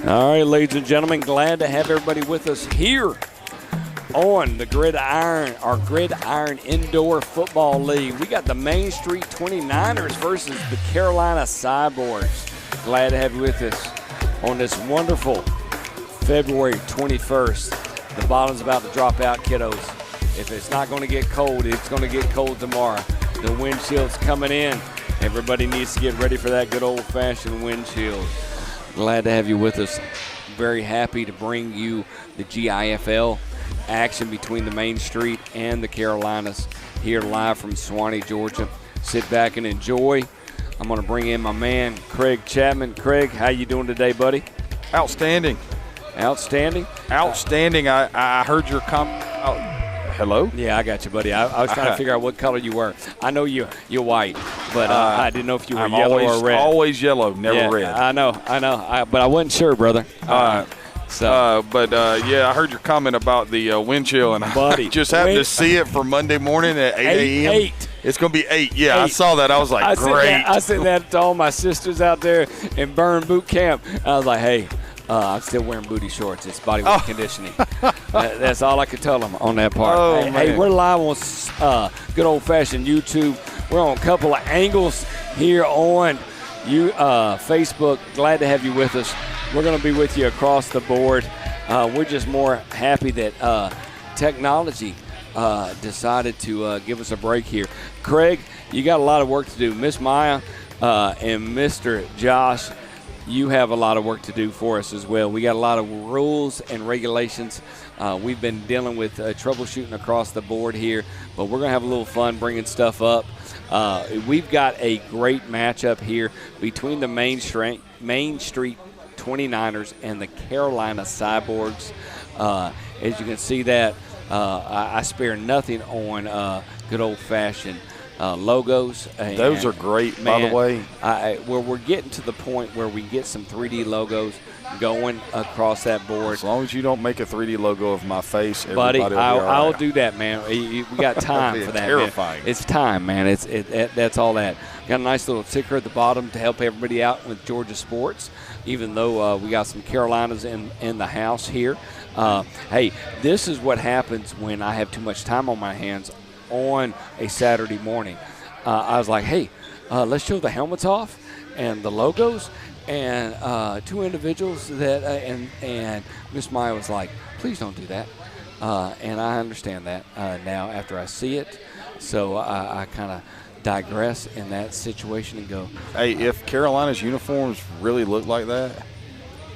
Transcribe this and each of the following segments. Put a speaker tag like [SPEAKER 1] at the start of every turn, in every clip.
[SPEAKER 1] All right, ladies and gentlemen, glad to have everybody with us here on the Gridiron, our Gridiron Indoor Football League. We got the Main Street 29ers versus the Carolina Cyborgs. Glad to have you with us on this wonderful February 21st. The bottom's about to drop out, kiddos. If it's not going to get cold, it's going to get cold tomorrow. The wind chill's coming in. Everybody needs to get ready for that good old-fashioned wind chill. Glad to have you with us. Very happy to bring you the GIFL action between the Main Street and the Carolinas here live from Suwanne, Georgia. Sit back and enjoy. I'm going to bring in my man, Craig Chapman. Craig, how you doing today, buddy?
[SPEAKER 2] Outstanding.
[SPEAKER 1] Outstanding?
[SPEAKER 2] Outstanding. I heard your comment. Hello?
[SPEAKER 1] Yeah, I got you, buddy. I was trying to figure out what color you were. I know you're white, but I didn't know if you were yellow or red.
[SPEAKER 2] Always yellow, never red.
[SPEAKER 1] I know. But I wasn't sure, brother.
[SPEAKER 2] Yeah, I heard your comment about the wind chill, and I just happened to see it for Monday morning at 8 a.m.
[SPEAKER 1] 8.
[SPEAKER 2] It's going to be 8. Yeah, 8. I saw that. I was like, great.
[SPEAKER 1] I said that to all my sisters out there in Burn Boot Camp. I was like, hey, I'm still wearing booty shorts. It's body weight conditioning. That's all I could tell them on that part. Hey, we're live on good old-fashioned YouTube. We're on a couple of angles here on Facebook. Glad to have you with us. We're going to be with you across the board. We're just more happy that technology decided to give us a break here. Craig, you got a lot of work to do. Miss Maya and Mr. Josh, you have a lot of work to do for us as well. We got a lot of rules and regulations. We've been dealing with troubleshooting across the board here, but we're going to have a little fun bringing stuff up. We've got a great matchup here between the Main Street 29ers and the Carolina Cyborgs. As you can see that, I spare nothing on good old-fashioned logos.
[SPEAKER 2] Those are great, by the way.
[SPEAKER 1] We're getting to the point where we get some 3D logos going across that board.
[SPEAKER 2] As long as you don't make a 3D logo of my face,
[SPEAKER 1] buddy,
[SPEAKER 2] everybody will be all right.
[SPEAKER 1] I'll do that, man. We got time for that.
[SPEAKER 2] Terrifying.
[SPEAKER 1] Man. It's time, man. That's all that. Got a nice little ticker at the bottom to help everybody out with Georgia sports, even though we got some Carolinas in the house here. Hey, this is what happens when I have too much time on my hands on a Saturday morning. I was like, hey, let's show the helmets off and the logos, and two individuals that and Miss Maya was like, please don't do that. And I understand that now after I see it. So I kind of digress in that situation and go,
[SPEAKER 2] hey, if Carolina's uniforms really look like that,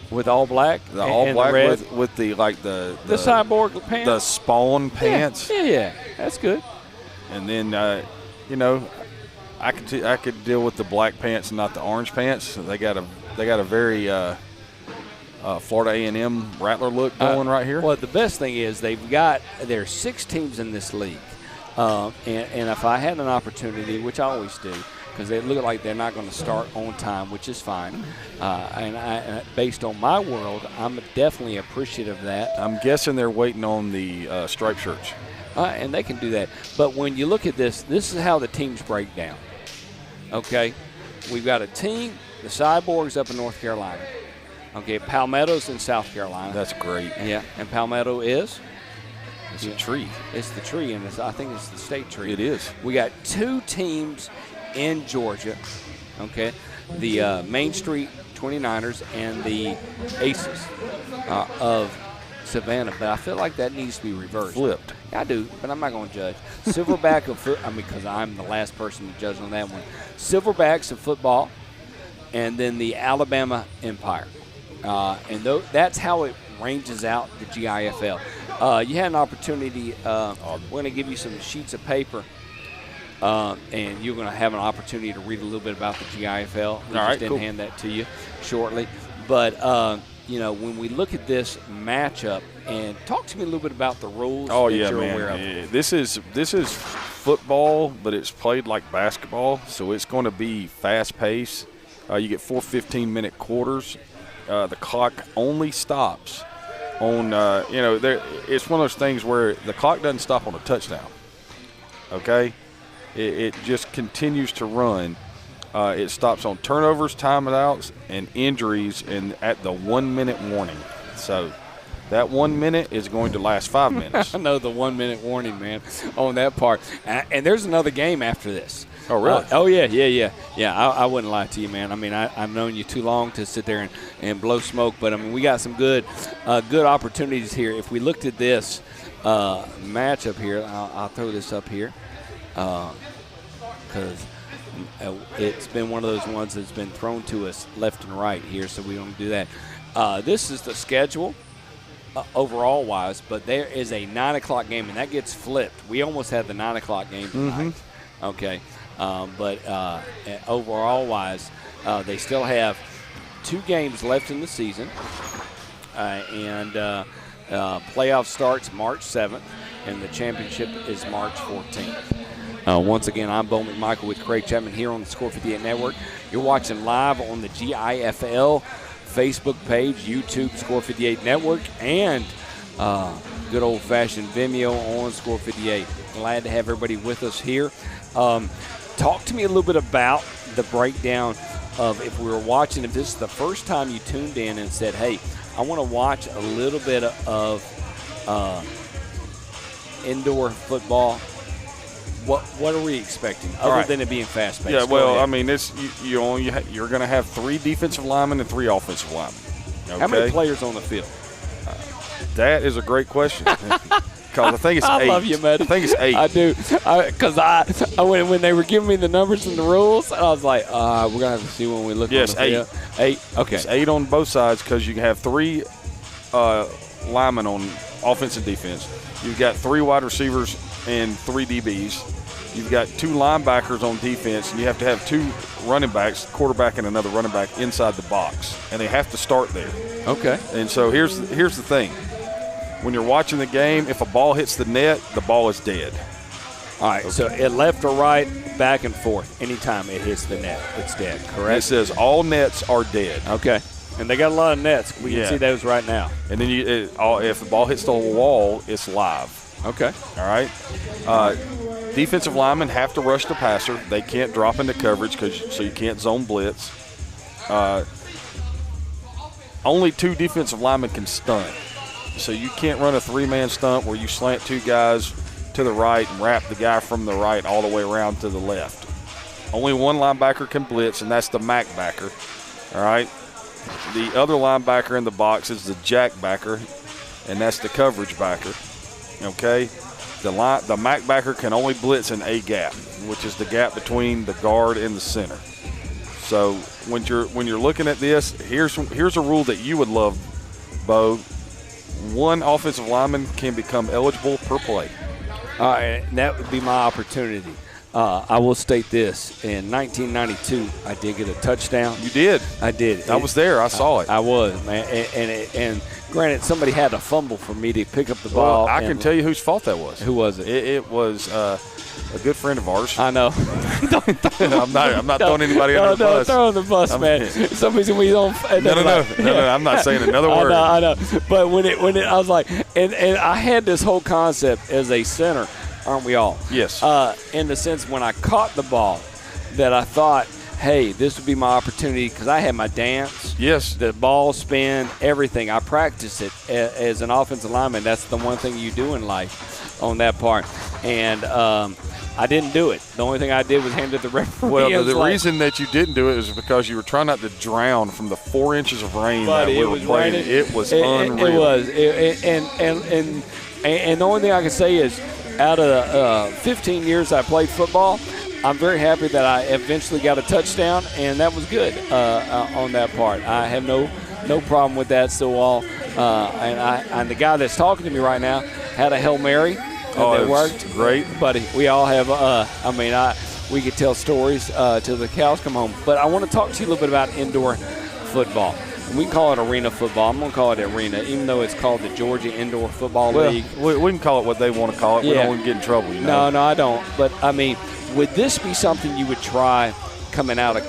[SPEAKER 1] with all black,
[SPEAKER 2] the all black with the
[SPEAKER 1] cyborg pants,
[SPEAKER 2] the Spawn pants,
[SPEAKER 1] yeah, that's good.
[SPEAKER 2] And then I could deal with the black pants and not the orange pants. They got a very Florida A&M Rattler look going right here.
[SPEAKER 1] Well, the best thing is there's 6 teams in this league, and if I had an opportunity, which I always do, because they look like they're not going to start on time, which is fine. And based on my world, I'm definitely appreciative of that.
[SPEAKER 2] I'm guessing they're waiting on the striped shirts.
[SPEAKER 1] And they can do that. But when you look at this is how the teams break down. Okay? We've got a team, the Cyborgs up in North Carolina. Okay, Palmetto's in South Carolina.
[SPEAKER 2] That's great.
[SPEAKER 1] Yeah, and Palmetto is?
[SPEAKER 2] It's a tree.
[SPEAKER 1] It's the tree, and I think it's the state tree.
[SPEAKER 2] It is.
[SPEAKER 1] We got 2 teams in Georgia, okay? The Main Street 29ers and the Aces of Savannah, but I feel like that needs to be reversed.
[SPEAKER 2] Flipped.
[SPEAKER 1] I do, but I'm not going to judge. Silverback because I'm the last person to judge on that one. Silverbacks of football, and then the Alabama Empire. And that's how it ranges out the GIFL. You had an opportunity. We're going to give you some sheets of paper, and you're going to have an opportunity to read a little bit about the GIFL. We just didn't hand that to you shortly. But, when we look at this matchup, and talk to me a little bit about the rules that you're aware of.
[SPEAKER 2] Yeah. This is football, but it's played like basketball, so it's going to be fast-paced. You get 4 15-minute quarters. The clock only stops on, it's one of those things where the clock doesn't stop on a touchdown, okay? It just continues to run. It stops on turnovers, timeouts, and injuries at the 1 minute warning. So that 1 minute is going to last 5 minutes.
[SPEAKER 1] I know the 1 minute warning, man, on that part. And there's another game after this.
[SPEAKER 2] Oh, really?
[SPEAKER 1] Yeah. I wouldn't lie to you, man. I mean, I've known you too long to sit there and blow smoke, but I mean, we got some good opportunities here. If we looked at this matchup here, I'll throw this up here because it's been one of those ones that's been thrown to us left and right here, so we don't do that. This is the schedule overall wise, but there is a 9 o'clock game, and that gets flipped. We almost had the 9 o'clock game tonight. Okay. But overall wise, they still have 2 games left in the season, and playoff starts March 7th, and the championship is March 14th. Once again, I'm Bo McMichael with Craig Chapman here on the Score 58 Network. You're watching live on the GIFL Facebook page, YouTube Score 58 Network, and good old-fashioned Vimeo on Score 58. Glad to have everybody with us here. Talk to me a little bit about the breakdown of if we were watching, if this is the first time you tuned in and said, hey, I want to watch a little bit of indoor football. What are we expecting other than it being fast-paced?
[SPEAKER 2] Yeah, well, I mean, you're going to have 3 defensive linemen and 3 offensive linemen. Okay?
[SPEAKER 1] How many players on the field?
[SPEAKER 2] That is a great question. Because I think it's 8.
[SPEAKER 1] I love you, man.
[SPEAKER 2] I think it's 8.
[SPEAKER 1] I do. Because I when they were giving me the numbers and the rules, I was like, we're going to have to see when we look on the field. 8. Okay.
[SPEAKER 2] It's 8 on both sides because you can have 3 linemen on offense and defense. You've got 3 wide receivers and 3 DBs. You've got 2 linebackers on defense, and you have to have 2 running backs, quarterback and another running back inside the box, and they have to start there.
[SPEAKER 1] Okay.
[SPEAKER 2] And so here's the thing. When you're watching the game, if a ball hits the net, the ball is dead.
[SPEAKER 1] All right, so it left or right, back and forth. Anytime it hits the net, it's dead, correct?
[SPEAKER 2] It says all nets are dead.
[SPEAKER 1] Okay. And they got a lot of nets. We can see those right now.
[SPEAKER 2] And then if the ball hits the wall, it's live.
[SPEAKER 1] Okay.
[SPEAKER 2] All right. Defensive linemen have to rush the passer. They can't drop into coverage so you can't zone blitz. Only 2 defensive linemen can stunt. So you can't run a 3-man stunt where you slant 2 guys to the right and wrap the guy from the right all the way around to the left. Only 1 linebacker can blitz, and that's the Mac backer. All right. The other linebacker in the box is the jack backer, and that's the coverage backer. Okay. The Mac backer can only blitz in a gap, which is the gap between the guard and the center. So when you're looking at this, here's a rule that you would love, Bo. 1 offensive lineman can become eligible per play.
[SPEAKER 1] All right, that would be my opportunity. I will state this. In 1992, I did get a touchdown.
[SPEAKER 2] You did?
[SPEAKER 1] I did.
[SPEAKER 2] I was there. I saw it.
[SPEAKER 1] I was, man. And granted, somebody had to fumble for me to pick up the ball.
[SPEAKER 2] Well, I can tell you whose fault that was.
[SPEAKER 1] Who was it?
[SPEAKER 2] It was a good friend of ours.
[SPEAKER 1] I know.
[SPEAKER 2] I'm not throwing anybody under the bus.
[SPEAKER 1] Don't throw on the bus, man. Some reason we don't.
[SPEAKER 2] No. I'm not saying another word.
[SPEAKER 1] I know. But when it, I was like, and I had this whole concept as a center, aren't we all?
[SPEAKER 2] Yes.
[SPEAKER 1] In the sense when I caught the ball, that I thought, hey, this would be my opportunity because I had my dance.
[SPEAKER 2] Yes.
[SPEAKER 1] The ball spin, everything. I practice it as an offensive lineman. That's the one thing you do in life on that part. And I didn't do it. The only thing I did was hand it to the referee.
[SPEAKER 2] Well, the reason that you didn't do it is because you were trying not to drown from the 4 inches of rain that we were playing. It was unreal.
[SPEAKER 1] It was. And the only thing I can say is out of the 15 years I played football, I'm very happy that I eventually got a touchdown, and that was good on that part. I have no problem with that still all. And the guy that's talking to me right now had a Hail Mary.
[SPEAKER 2] It
[SPEAKER 1] worked
[SPEAKER 2] great,
[SPEAKER 1] buddy. We all have. We could tell stories till the cows come home. But I want to talk to you a little bit about indoor football. We can call it arena football. I'm going to call it arena, even though it's called the Georgia Indoor Football League.
[SPEAKER 2] We can call it what they want to call it. We don't want to get in trouble. You know?
[SPEAKER 1] No, I don't. But I mean, would this be something you would try coming out of?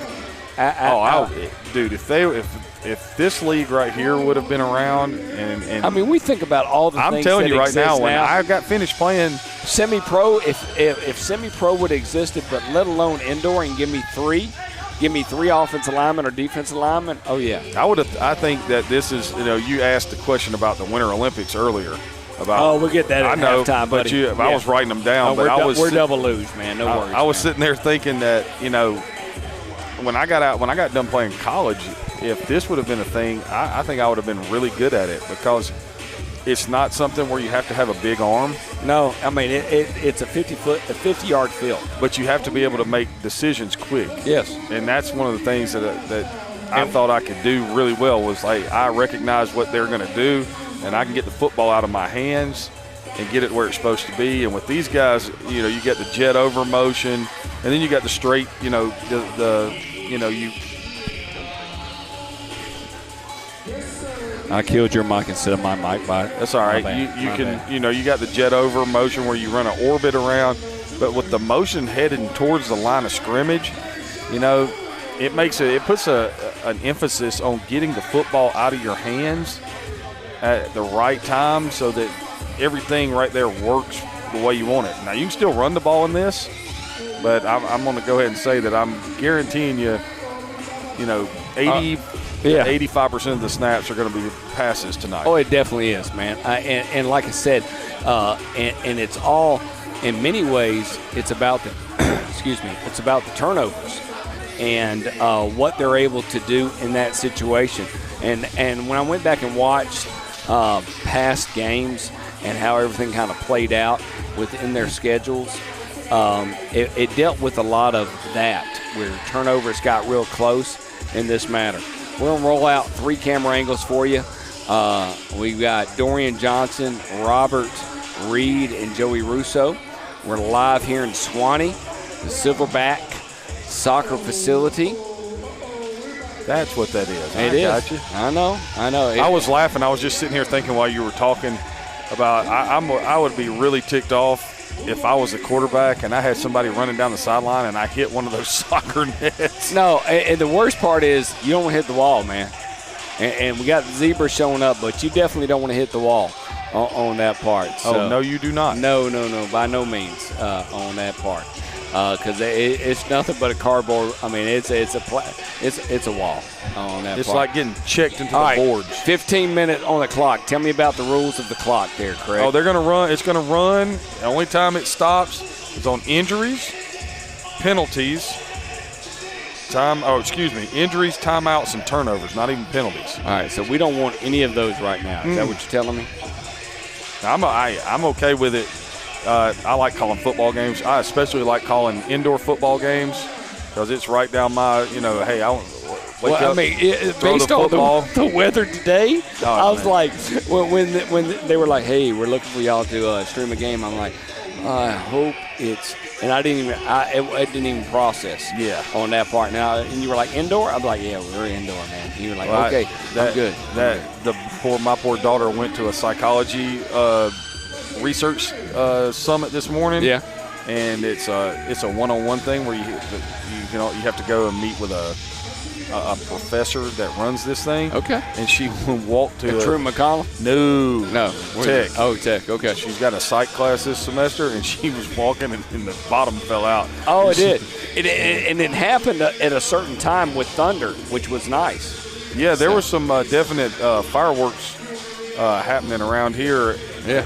[SPEAKER 2] Dude, if this league right here would have been around, and
[SPEAKER 1] I mean, we think about all the things.
[SPEAKER 2] I'm telling you right now, when
[SPEAKER 1] I
[SPEAKER 2] got finished playing
[SPEAKER 1] semi-pro, if semi-pro would have existed, but let alone indoor, and give me 3, give me 3 offensive linemen or defensive linemen. Oh yeah.
[SPEAKER 2] I think that this is, you asked the question about the Winter Olympics earlier. About,
[SPEAKER 1] we'll get that at halftime, buddy.
[SPEAKER 2] I was writing them down.
[SPEAKER 1] No,
[SPEAKER 2] but
[SPEAKER 1] we're double lose, man. No worries.
[SPEAKER 2] I was sitting there thinking that, when I got done playing college, if this would have been a thing, I think I would have been really good at it, because it's not something where you have to have a big arm.
[SPEAKER 1] No, I mean it's a 50-yard field.
[SPEAKER 2] But you have to be able to make decisions quick.
[SPEAKER 1] Yes.
[SPEAKER 2] And that's one of the things that I thought I could do really well, was like I recognize what they're going to do, and I can get the football out of my hands and get it where it's supposed to be. And with these guys, you get the jet over motion, and then you got the straight,
[SPEAKER 1] I killed your mic instead of my mic.
[SPEAKER 2] That's all right. You got the jet over motion where you run an orbit around, but with the motion heading towards the line of scrimmage, it puts an emphasis on getting the football out of your hands at the right time, so that everything right there works the way you want it. Now, you can still run the ball in this, but I'm going to go ahead and say that I'm guaranteeing you, 85% of the snaps are going to be passes tonight.
[SPEAKER 1] Oh, it definitely is, man. And like I said, and it's all, in many ways, it's about the it's about the turnovers and what they're able to do in that situation. And when I went back and watched past games and how everything kind of played out within their schedules, it dealt with a lot of that, where turnovers got real close in this matter. We're going to roll out 3 camera angles for you. We've got Dorian Johnson, Robert Reed, and Joey Russo. We're live here in Suwanne, the Silverback Soccer Facility.
[SPEAKER 2] That's what that is.
[SPEAKER 1] It is. Got you. I know.
[SPEAKER 2] I was laughing. I was just sitting here thinking while you were talking about I would be really ticked off if I was the quarterback and I had somebody running down the sideline and I hit one of those soccer nets.
[SPEAKER 1] No, and the worst part is you don't want to hit the wall, man. And we got the zebra showing up, but you definitely don't want to hit the wall on that part. So,
[SPEAKER 2] no, you do not.
[SPEAKER 1] No, by no means on that part. Because it's nothing but a cardboard. I mean, it's a wall on that.
[SPEAKER 2] It's
[SPEAKER 1] part.
[SPEAKER 2] like getting checked into the boards.
[SPEAKER 1] 15 minutes on the clock. Tell me about the rules of the clock there, Craig.
[SPEAKER 2] Oh, they're going to run. It's going to run. The only time it stops is on injuries, penalties, injuries, timeouts, and turnovers. Not even penalties.
[SPEAKER 1] All right, so we don't want any of those right now. Is that what you're telling me?
[SPEAKER 2] I'm okay with it. I like calling football games. I especially like calling indoor football games because it's right down my, hey, I want to wake up,
[SPEAKER 1] based on the weather today, I was like, when they were like, hey, we're looking for y'all to stream a game, I'm like, I hope it's – and it didn't even process on that part. Now, and you were like, indoor? I'm like, yeah, we're indoor, man. And you were like, okay, I'm good.
[SPEAKER 2] My poor daughter went to a psychology research summit this morning.
[SPEAKER 1] Yeah,
[SPEAKER 2] and it's a one-on-one thing where you have to go and meet with a professor that runs this thing.
[SPEAKER 1] Okay.
[SPEAKER 2] And she walked to
[SPEAKER 1] True McConnell?
[SPEAKER 2] No. Tech.
[SPEAKER 1] Oh, Tech. Okay.
[SPEAKER 2] She's got a psych class this semester, and she was walking, and the bottom fell out.
[SPEAKER 1] Oh, it did. And it happened at a certain time with thunder, which was nice.
[SPEAKER 2] Yeah, there was some definite fireworks happening around here.
[SPEAKER 1] Yeah.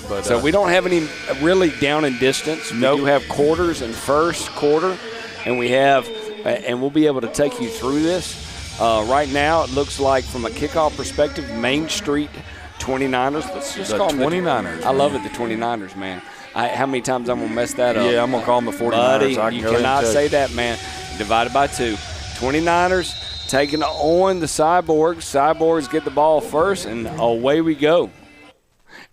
[SPEAKER 2] But,
[SPEAKER 1] so we don't have any really down and distance. We do have quarters and first quarter, and we'll be able to take you through this. Right now, it looks like from a kickoff perspective, Main Street 29ers. Let's just call them
[SPEAKER 2] 29ers.
[SPEAKER 1] I love it, the 29ers, man. How many times I'm going to mess that up?
[SPEAKER 2] Yeah, I'm going to call them the 49ers.
[SPEAKER 1] Buddy, you cannot say that, man. Divided by 2. 29ers taking on the Cyborgs. Cyborgs get the ball first, and away we go.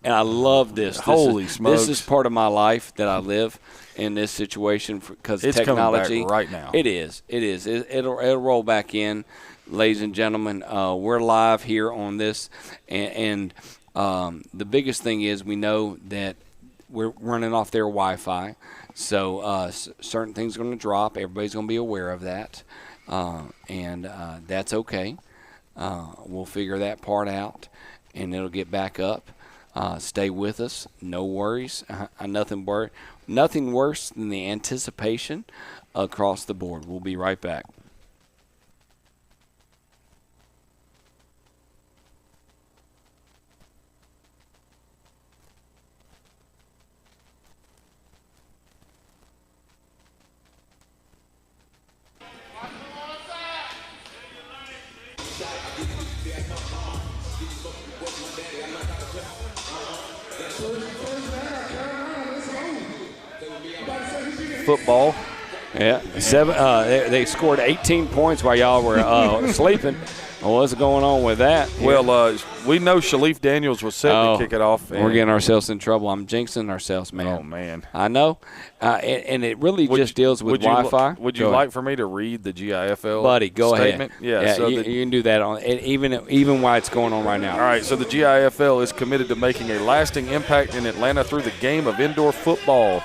[SPEAKER 1] And I love this.
[SPEAKER 2] Holy smokes.
[SPEAKER 1] This is part of my life that I live in this situation because
[SPEAKER 2] it's
[SPEAKER 1] technology.
[SPEAKER 2] Coming back right now.
[SPEAKER 1] It is. It'll roll back in, ladies and gentlemen. We're live here on this, and the biggest thing is we know that we're running off their Wi-Fi, so certain things are going to drop. Everybody's going to be aware of that, and that's okay. We'll figure that part out, and it'll get back up. Stay with us. No worries. Nothing worse than the anticipation across the board. We'll be right back.
[SPEAKER 2] Football.
[SPEAKER 1] Yeah, they scored 18 points while y'all were sleeping. What's going on with that?
[SPEAKER 2] Well, we know Shalif Daniels was set to kick it off.
[SPEAKER 1] We're getting ourselves in trouble. I'm jinxing ourselves, man.
[SPEAKER 2] Oh, man.
[SPEAKER 1] I know. And it really just deals with Wi-Fi.
[SPEAKER 2] Would you like for me to read the GIFL
[SPEAKER 1] Buddy, go
[SPEAKER 2] statement?
[SPEAKER 1] ahead. Yeah, so you can do that on even while it's going on right now.
[SPEAKER 2] All right, so the GIFL is committed to making a lasting impact in Atlanta through the game of indoor football.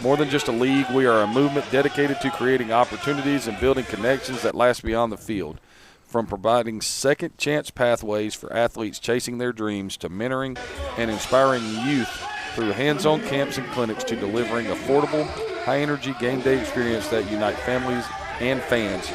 [SPEAKER 2] More than just a league, we are a movement dedicated to creating opportunities and building connections that last beyond the field. From providing second chance pathways for athletes chasing their dreams to mentoring and inspiring youth through hands-on camps and clinics to delivering affordable, high-energy game day experience that unite families and fans.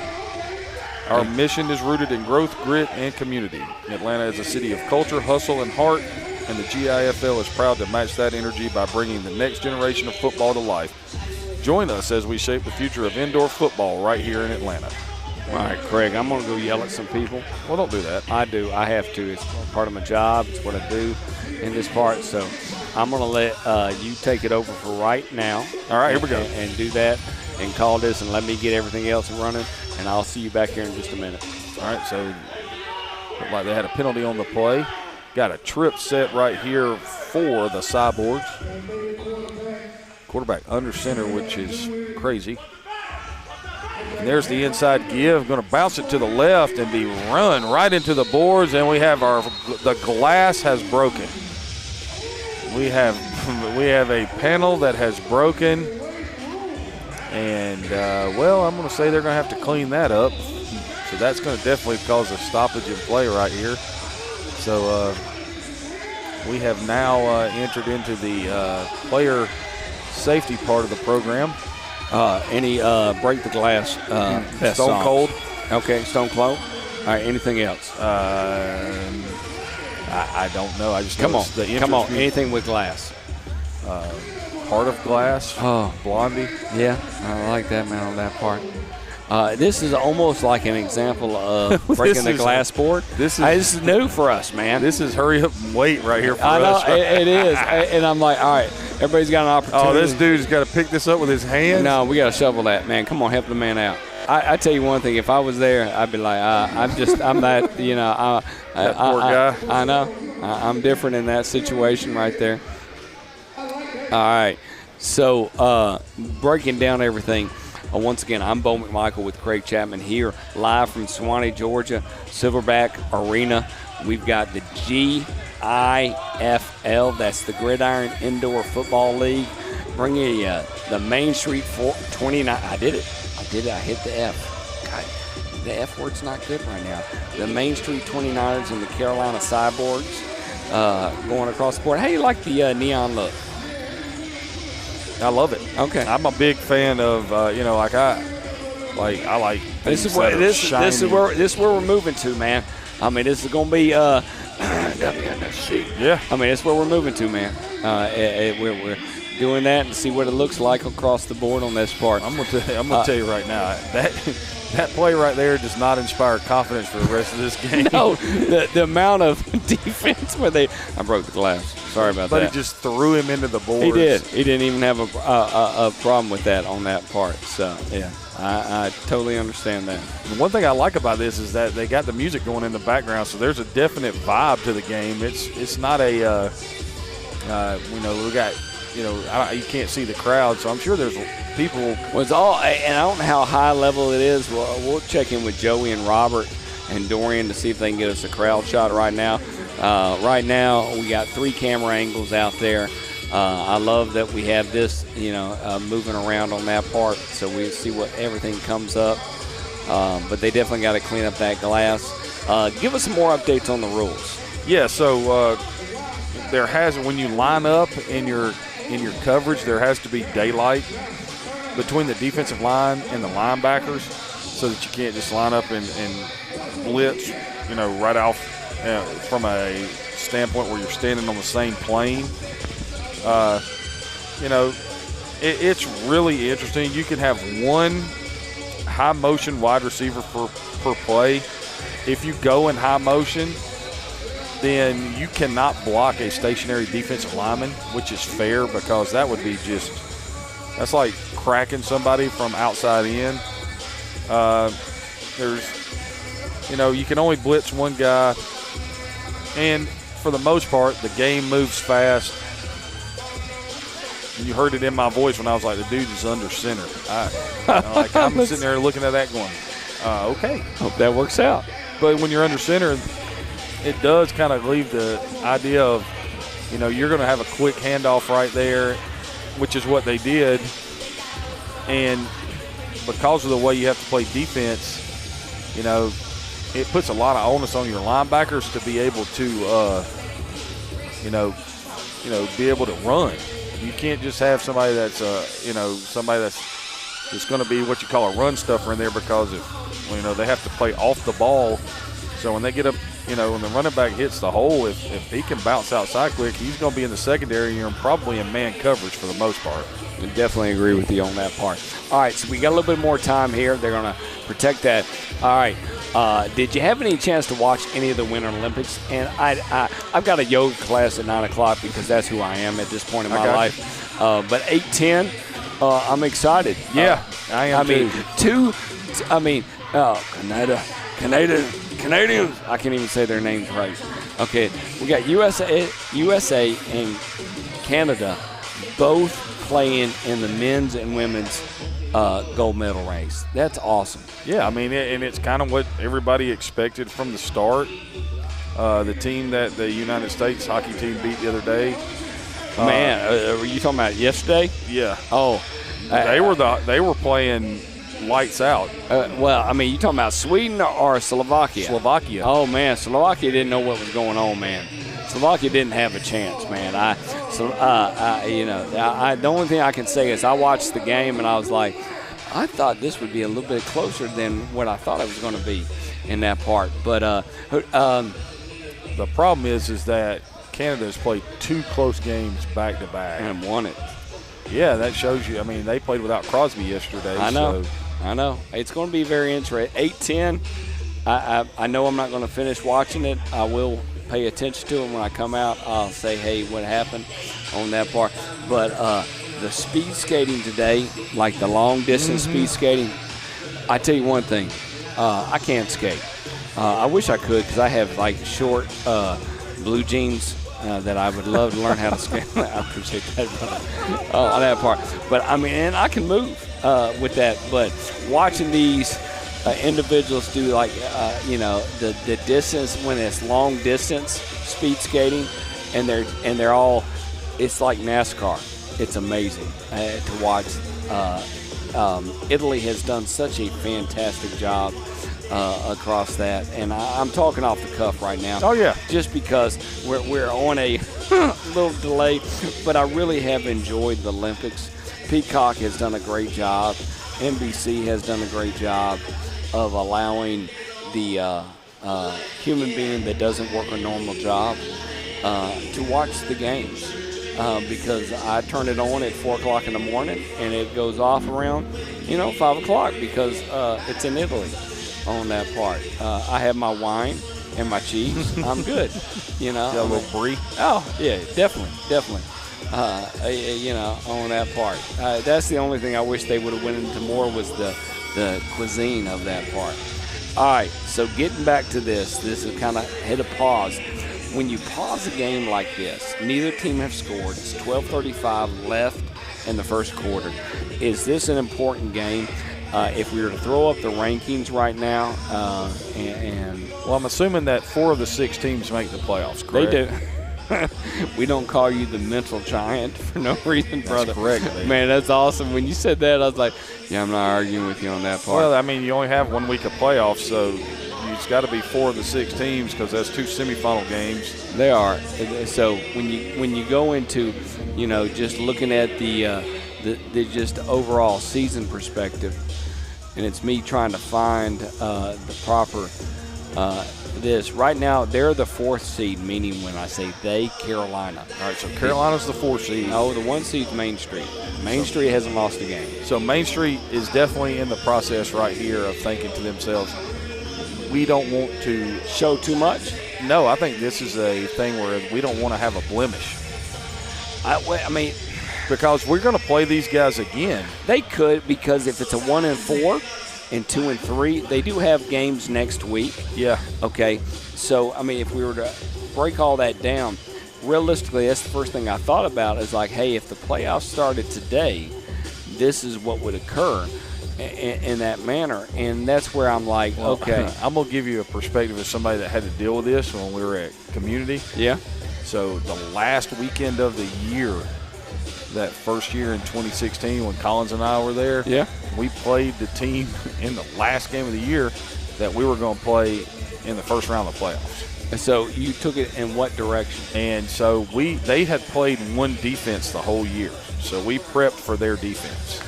[SPEAKER 2] Our mission is rooted in growth, grit, and community. Atlanta is a city of culture, hustle, and heart, and the GIFL is proud to match that energy by bringing the next generation of football to life. Join us as we shape the future of indoor football right here in Atlanta.
[SPEAKER 1] All right, Craig, I'm going to go yell at some people.
[SPEAKER 2] Well, don't do that.
[SPEAKER 1] I do. I have to. It's part of my job. It's what I do in this part. So I'm going to let you take it over for right now.
[SPEAKER 2] All right, here we go.
[SPEAKER 1] And do that and call this and let me get everything else running, and I'll see you back here in just a minute.
[SPEAKER 2] All right, so looked like they had a penalty on the play. Got a trip set right here for the Cyborgs. Quarterback under center, which is crazy. And there's the inside give. Going to bounce it to the left and be run right into the boards. And we have the glass has broken. We have a panel that has broken. And, well, I'm going to say they're going to have to clean that up. So that's going to definitely cause a stoppage in play right here. So we have now entered into the player safety part of the program.
[SPEAKER 1] Any break the glass best
[SPEAKER 2] Stone
[SPEAKER 1] songs?
[SPEAKER 2] Cold.
[SPEAKER 1] Okay, Stone Cold. All right, anything else?
[SPEAKER 2] I don't know. I just
[SPEAKER 1] come on.
[SPEAKER 2] Music.
[SPEAKER 1] Anything with glass.
[SPEAKER 2] Heart of Glass.
[SPEAKER 1] Oh,
[SPEAKER 2] Blondie.
[SPEAKER 1] Yeah, I like that, man, on that part. This is almost like an example of breaking the glass board. This is new for us, man.
[SPEAKER 2] This is hurry up and wait right here for
[SPEAKER 1] us. I know,
[SPEAKER 2] right?
[SPEAKER 1] it is. And I'm like, all right, everybody's got an opportunity.
[SPEAKER 2] Oh, this dude's got to pick this up with his hands?
[SPEAKER 1] No, we got to shovel that, man. Come on, help the man out. I tell you one thing. If I was there, I'd be like, I'm that, you know.
[SPEAKER 2] That poor guy.
[SPEAKER 1] I know. I'm different in that situation right there. All right. So breaking down everything. Once again, I'm Bo McMichael with Craig Chapman here, live from Suwanne, Georgia, Silverback Arena. We've got the GIFL, that's the Gridiron Indoor Football League, bringing you the Main Street 29. I did it. I hit the F. God, the F word's not good right now. The Main Street 29ers and the Carolina Cyborgs going across the board. How do you like the neon look?
[SPEAKER 2] I love it.
[SPEAKER 1] Okay.
[SPEAKER 2] I'm a big fan of I like
[SPEAKER 1] this is where we're moving to, man. I mean, this is going to be WNFC.
[SPEAKER 2] Yeah.
[SPEAKER 1] I mean, it's where we're moving to, man. We're doing that and see what it looks like across the board on this part.
[SPEAKER 2] I'm gonna tell you right now that play right there does not inspire confidence for the rest of this game.
[SPEAKER 1] No, the amount of defense where I broke the glass. Sorry about that.
[SPEAKER 2] But he just threw him into the boards.
[SPEAKER 1] He did. He didn't even have a problem with that on that part. So, yeah, I totally understand that.
[SPEAKER 2] One thing I like about this is that they got the music going in the background, so there's a definite vibe to the game. It's not a, we got, you can't see the crowd, so I'm sure there's people.
[SPEAKER 1] Well, it's all, and I don't know how high level it is. We'll check in with Joey and Robert and Dorian to see if they can get us a crowd shot right now. Right now, we got 3 camera angles out there. I love that we have this, moving around on that part, so we see what everything comes up. But they definitely got to clean up that glass. Give us some more updates on the rules.
[SPEAKER 2] Yeah, so there has, when you line up in your coverage, there has to be daylight between the defensive line and the linebackers, so that you can't just line up and blitz, right off from a standpoint where you're standing on the same plane. It's really interesting. You can have one high motion wide receiver per play. If you go in high motion, then you cannot block a stationary defensive lineman, which is fair, because that would be that's like cracking somebody from outside in. You can only blitz one guy, and for the most part, the game moves fast. And you heard it in my voice when I was like, the dude is under center. I'm sitting there looking at that going, okay.
[SPEAKER 1] Hope that works out.
[SPEAKER 2] But when you're under center, it does kind of leave the idea of, you're going to have a quick handoff right there, which is what they did. And because of the way you have to play defense, it puts a lot of onus on your linebackers to be able to, be able to run. You can't just have somebody that's, that's going to be what you call a run stuffer in there, because they have to play off the ball. So when they get up, when the running back hits the hole, if he can bounce outside quick, he's going to be in the secondary, and you're probably in man coverage for the most part.
[SPEAKER 1] I definitely agree with you on that part. All right, so we got a little bit more time here. They're going to protect that. All right. Did you have any chance to watch any of the Winter Olympics? And I've got a yoga class at 9 o'clock because that's who I am at this point in my life. But 8:10, I'm excited.
[SPEAKER 2] Yeah, I am
[SPEAKER 1] Canadians. I can't even say their names right. Okay, we got USA and Canada both playing in the men's and women's gold medal race. That's awesome.
[SPEAKER 2] Yeah, and it's kind of what everybody expected from the start. The team that the United States hockey team beat the other day.
[SPEAKER 1] Were you talking about yesterday?
[SPEAKER 2] Yeah.
[SPEAKER 1] Oh,
[SPEAKER 2] they were playing lights out.
[SPEAKER 1] You talking about Sweden or Slovakia?
[SPEAKER 2] Slovakia.
[SPEAKER 1] Oh man, Slovakia didn't know what was going on, man. Slovakia didn't have a chance, man. The only thing I can say is I watched the game and I was like, I thought this would be a little bit closer than what I thought it was going to be in that part. But
[SPEAKER 2] the problem is that Canada has played 2 close games back to back
[SPEAKER 1] and won it.
[SPEAKER 2] Yeah, that shows you. They played without Crosby yesterday.
[SPEAKER 1] I know. It's going to be very interesting. 8-10. I know I'm not going to finish watching it. I will pay attention to it when I come out. I'll say, hey, what happened on that part. But the speed skating today, like the long distance speed skating, I tell you one thing, I can't skate. I wish I could, because I have like short blue jeans that I would love to learn how to skate. I appreciate that on that part. But and I can move with that. But watching these individuals do the distance, when it's long distance speed skating, and they're all, it's like NASCAR. It's amazing to watch. Italy has done such a fantastic job across that, and I'm talking off the cuff right now.
[SPEAKER 2] Oh yeah,
[SPEAKER 1] just because we're on a little delay, but I really have enjoyed the Olympics. Peacock has done a great job. NBC has done a great job of allowing the human being that doesn't work a normal job to watch the games. Because I turn it on at 4 o'clock in the morning, and it goes off around, 5 o'clock, because it's in Italy on that part. I have my wine and my cheese. I'm good,
[SPEAKER 2] Got a little brie?
[SPEAKER 1] Oh, yeah, definitely. On that part. That's the only thing I wish they would have went into more, was the cuisine of that part. All right, so getting back to this is kind of hit a pause. When you pause a game like this, neither team have scored. It's 12:35 left in the first quarter. Is this an important game? If we were to throw up the rankings right now,
[SPEAKER 2] well, I'm assuming that 4 of the 6 teams make the playoffs, correct?
[SPEAKER 1] They do. We don't call you the mental giant for no reason, brother.
[SPEAKER 2] That's correct, baby.
[SPEAKER 1] Man, that's awesome. When you said that, I was like, yeah, I'm not arguing with you on that part.
[SPEAKER 2] Well, you only have 1 week of playoffs, so it's got to be 4 of the 6 teams because that's 2 semifinal games.
[SPEAKER 1] They are. So when you go into, just looking at the just overall season perspective, and it's me trying to find the proper this. Right now, they're the 4th seed, meaning when I say they, Carolina.
[SPEAKER 2] All right, so Carolina's the 4th seed.
[SPEAKER 1] No, the 1 seed's Main Street. Main Street hasn't lost a game.
[SPEAKER 2] So Main Street is definitely in the process right here of thinking to themselves, we don't want to
[SPEAKER 1] show too much.
[SPEAKER 2] No, I think this is a thing where we don't want to have a blemish.
[SPEAKER 1] I mean,
[SPEAKER 2] because we're going to play these guys again.
[SPEAKER 1] They could, because if it's a 1-4 and 2-3, they do have games next week.
[SPEAKER 2] Yeah.
[SPEAKER 1] Okay. So I mean, if we were to break all that down, realistically, that's the first thing I thought about is like, hey, if the playoffs started today, this is what would occur in that manner. And that's where I'm like,
[SPEAKER 2] well,
[SPEAKER 1] okay.
[SPEAKER 2] I'm going to give you a perspective of somebody that had to deal with this when we were at Community.
[SPEAKER 1] Yeah.
[SPEAKER 2] So the last weekend of the year, that first year in 2016 when Collins and I were there,
[SPEAKER 1] yeah,
[SPEAKER 2] we played the team in the last game of the year that we were going to play in the first round of the playoffs.
[SPEAKER 1] And so you took it in what direction?
[SPEAKER 2] And so they had played one defense the whole year. So we prepped for their defense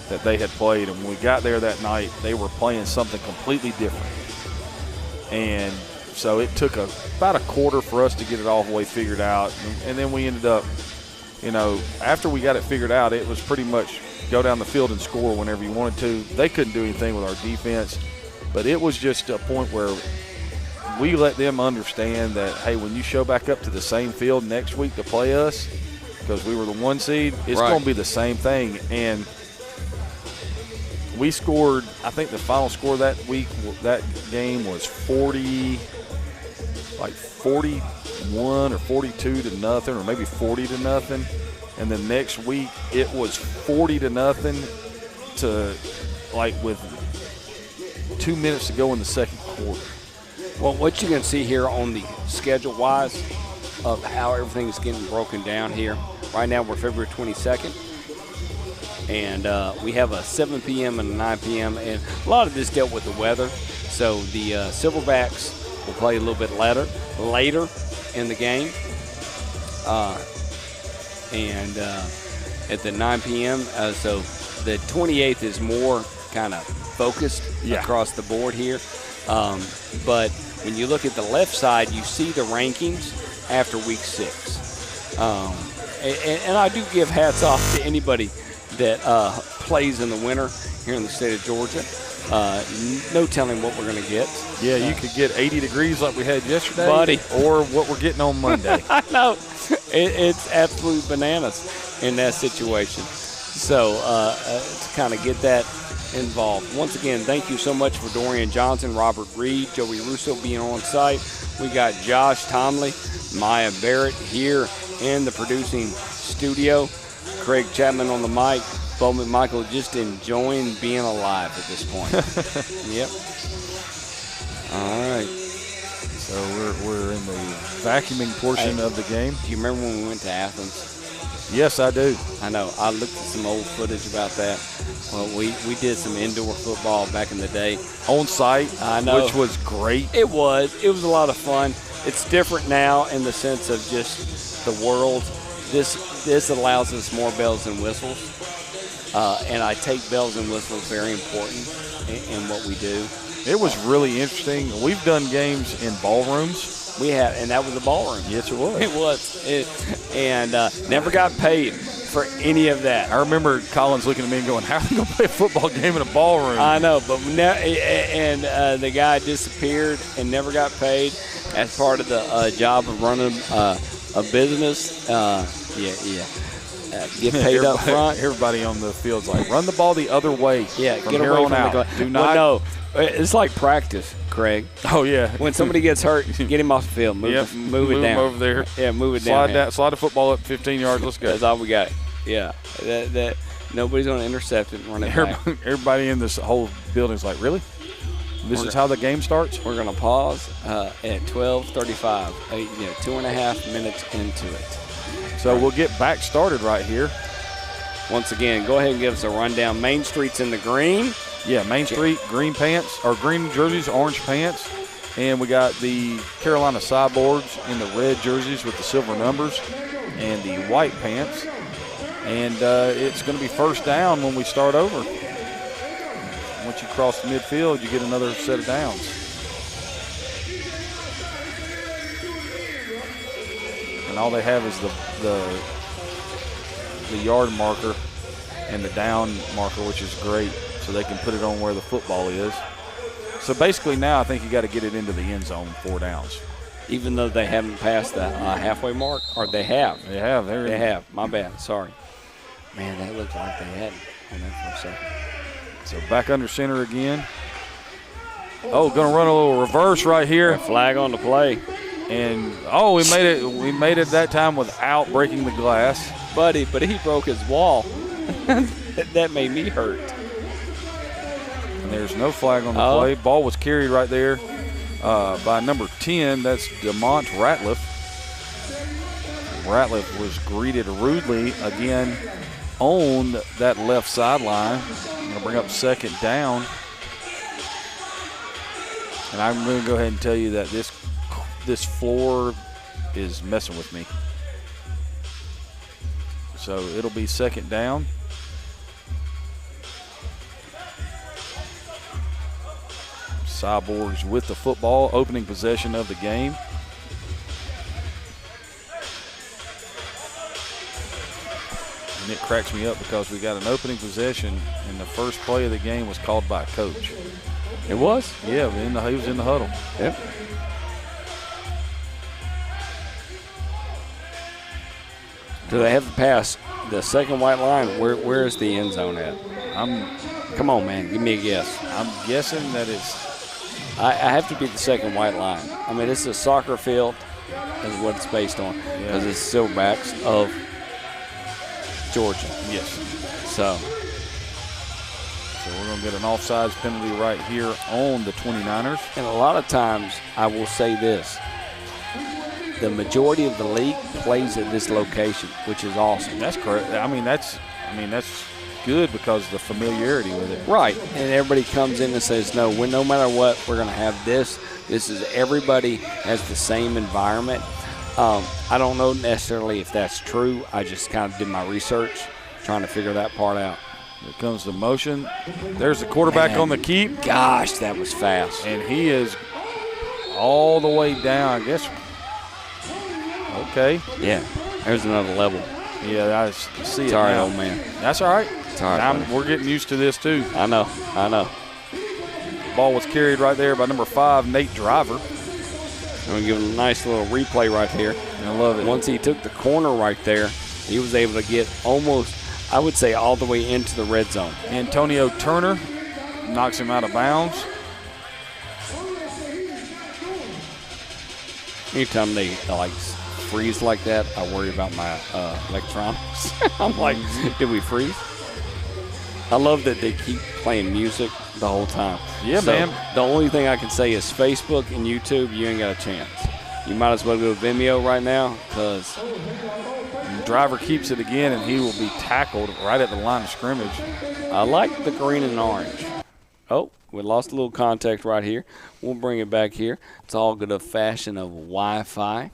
[SPEAKER 2] that they had played. And when we got there that night, they were playing something completely different. And so it took about a quarter for us to get it all the way figured out. And then we ended up, after we got it figured out, it was pretty much go down the field and score whenever you wanted to. They couldn't do anything with our defense. But it was just a point where we let them understand that, hey, when you show back up to the same field next week to play us, because we were the 1 seed, it's
[SPEAKER 1] right.
[SPEAKER 2] going to be the same thing. And we scored, I think the final score that week, that game was 41 or 42 to nothing, or maybe 40 to nothing. And then next week it was 40 to nothing to, with 2 minutes to go in the second quarter.
[SPEAKER 1] Well, what you can see here on the schedule-wise of how everything is getting broken down here. Right now we're February 22nd, and we have a 7 p.m. and a 9 p.m., and a lot of this dealt with the weather. So the Silverbacks will play a little bit later in the game. And at the 9 p.m., so the 28th is more kind of focused across the board here. But when you look at the left side, you see the rankings after week 6. And I do give hats off to anybody that plays in the winter here in the state of Georgia. No telling what we're going to get.
[SPEAKER 2] Yeah, you could get 80 degrees like we had yesterday,
[SPEAKER 1] buddy,
[SPEAKER 2] or what we're getting on Monday.
[SPEAKER 1] I know. It's absolute bananas in that situation. So to kind of get that involved. Once again, thank you so much for Dorian Johnson, Robert Reed, Joey Russo being on site. We got Josh Tomley, Maya Barrett here in the producing studio. Craig Chapman on the mic. Bo McMichael just enjoying being alive at this point. Yep. All right.
[SPEAKER 2] So we're in the vacuuming portion of the game.
[SPEAKER 1] Do you remember when we went to Athens?
[SPEAKER 2] Yes, I do.
[SPEAKER 1] I know. I looked at some old footage about that. Well, we did some indoor football back in the day.
[SPEAKER 2] On site,
[SPEAKER 1] I know.
[SPEAKER 2] Which was great.
[SPEAKER 1] It was. It was a lot of fun. It's different now in the sense of just the world. This allows us more bells and whistles. And I take bells and whistles very important in what we do.
[SPEAKER 2] It was really interesting. We've done games in ballrooms.
[SPEAKER 1] We have, and that was a ballroom.
[SPEAKER 2] Yes, it was.
[SPEAKER 1] It was. And never got paid for any of that.
[SPEAKER 2] I remember Collins looking at me and going, how are we going to play a football game in a ballroom?
[SPEAKER 1] I know, but the guy disappeared and never got paid as part of the job of running a business. Get paid up front.
[SPEAKER 2] Everybody on the field's like, run the ball the other way.
[SPEAKER 1] Yeah,
[SPEAKER 2] from
[SPEAKER 1] get
[SPEAKER 2] here
[SPEAKER 1] away
[SPEAKER 2] on
[SPEAKER 1] from
[SPEAKER 2] out.
[SPEAKER 1] the
[SPEAKER 2] Do not.
[SPEAKER 1] Well, no, it's like practice, Craig.
[SPEAKER 2] Oh yeah.
[SPEAKER 1] When somebody gets hurt, get him off the field. Move it down.
[SPEAKER 2] Him over there.
[SPEAKER 1] Yeah, move it down.
[SPEAKER 2] Slide the football up 15 yards. Let's go.
[SPEAKER 1] That's all we got. Yeah, that nobody's going to intercept it and run it back.
[SPEAKER 2] Everybody in this whole building's like, really? This is how the game starts?
[SPEAKER 1] We're going to pause at 12:35. 2.5 minutes into it.
[SPEAKER 2] So we'll get back started right here.
[SPEAKER 1] Once again, go ahead and give us a rundown. Main Street's in the green.
[SPEAKER 2] Yeah, Main Street, green pants, or green jerseys, orange pants. And we got the Carolina Cyborgs in the red jerseys with the silver numbers and the white pants. And it's going to be first down when we start over. Once you cross the midfield, you get another set of downs. And all they have is the yard marker and the down marker, which is great, so they can put it on where the football is. So basically now I think you got to get it into the end zone, 4 downs.
[SPEAKER 1] Even though they haven't passed the halfway mark? Or they have?
[SPEAKER 2] They have.
[SPEAKER 1] They have. My bad. Sorry. Man, that looked like they hadn't on that for a second.
[SPEAKER 2] So back under center again. Oh, going to run a little reverse right here.
[SPEAKER 1] A flag on the play.
[SPEAKER 2] And, oh, we made it. We made it that time without breaking the glass.
[SPEAKER 1] But he broke his wall. That made me hurt.
[SPEAKER 2] And there's no flag on the play. Ball was carried right there by number 10. That's DeMont Ratliff. Ratliff was greeted rudely again on that left sideline. I'm going to bring up second down. And I'm going to go ahead and tell you that this floor is messing with me. So it'll be second down. Cyborgs with the football, opening possession of the game. And it cracks me up because we got an opening possession, and the first play of the game was called by a coach.
[SPEAKER 1] It was?
[SPEAKER 2] Yeah, he was in the huddle.
[SPEAKER 1] Yep. Do they have to pass the second white line? Where is the end zone at? Come on, man. Give me a guess.
[SPEAKER 2] I'm guessing that it's.
[SPEAKER 1] I have to be the second white line. I mean, it's a soccer field is what it's based on because it's Silverbacks of Georgia.
[SPEAKER 2] Yes.
[SPEAKER 1] So
[SPEAKER 2] we're going to get an offsides penalty right here on the 29ers.
[SPEAKER 1] And a lot of times I will say this. The majority of the league plays at this location, which is awesome.
[SPEAKER 2] That's correct. I mean, that's good because of the familiarity with it.
[SPEAKER 1] Right. And everybody comes in and says, no matter what, we're going to have this. This is everybody has the same environment. I don't know necessarily if that's true. I just kind of did my research trying to figure that part out.
[SPEAKER 2] Here comes the motion. There's the quarterback on the keep.
[SPEAKER 1] Gosh, that was fast.
[SPEAKER 2] And he is all the way down, I guess. Okay.
[SPEAKER 1] Yeah, there's another level.
[SPEAKER 2] Yeah, I see it.
[SPEAKER 1] Sorry,
[SPEAKER 2] now.
[SPEAKER 1] old man.
[SPEAKER 2] That's all right.
[SPEAKER 1] It's all right.
[SPEAKER 2] We're getting used to this, too.
[SPEAKER 1] I know.
[SPEAKER 2] Ball was carried right there by number 5, Nate Driver.
[SPEAKER 1] I'm going to give him a nice little replay right here.
[SPEAKER 2] I love it.
[SPEAKER 1] Once he took the corner right there, he was able to get almost, I would say, all the way into the red zone.
[SPEAKER 2] Antonio Turner knocks him out of bounds.
[SPEAKER 1] Anytime they, freeze like that, I worry about my electronics. I'm like, did we freeze? I love that they keep playing music the whole time.
[SPEAKER 2] Yeah,
[SPEAKER 1] so
[SPEAKER 2] man.
[SPEAKER 1] The only thing I can say is Facebook and YouTube, you ain't got a chance. You might as well go to Vimeo right now because
[SPEAKER 2] Driver keeps it again, and he will be tackled right at the line of scrimmage.
[SPEAKER 1] I like the green and orange. Oh, we lost a little contact right here. We'll bring it back here. It's all good of fashion of Wi-Fi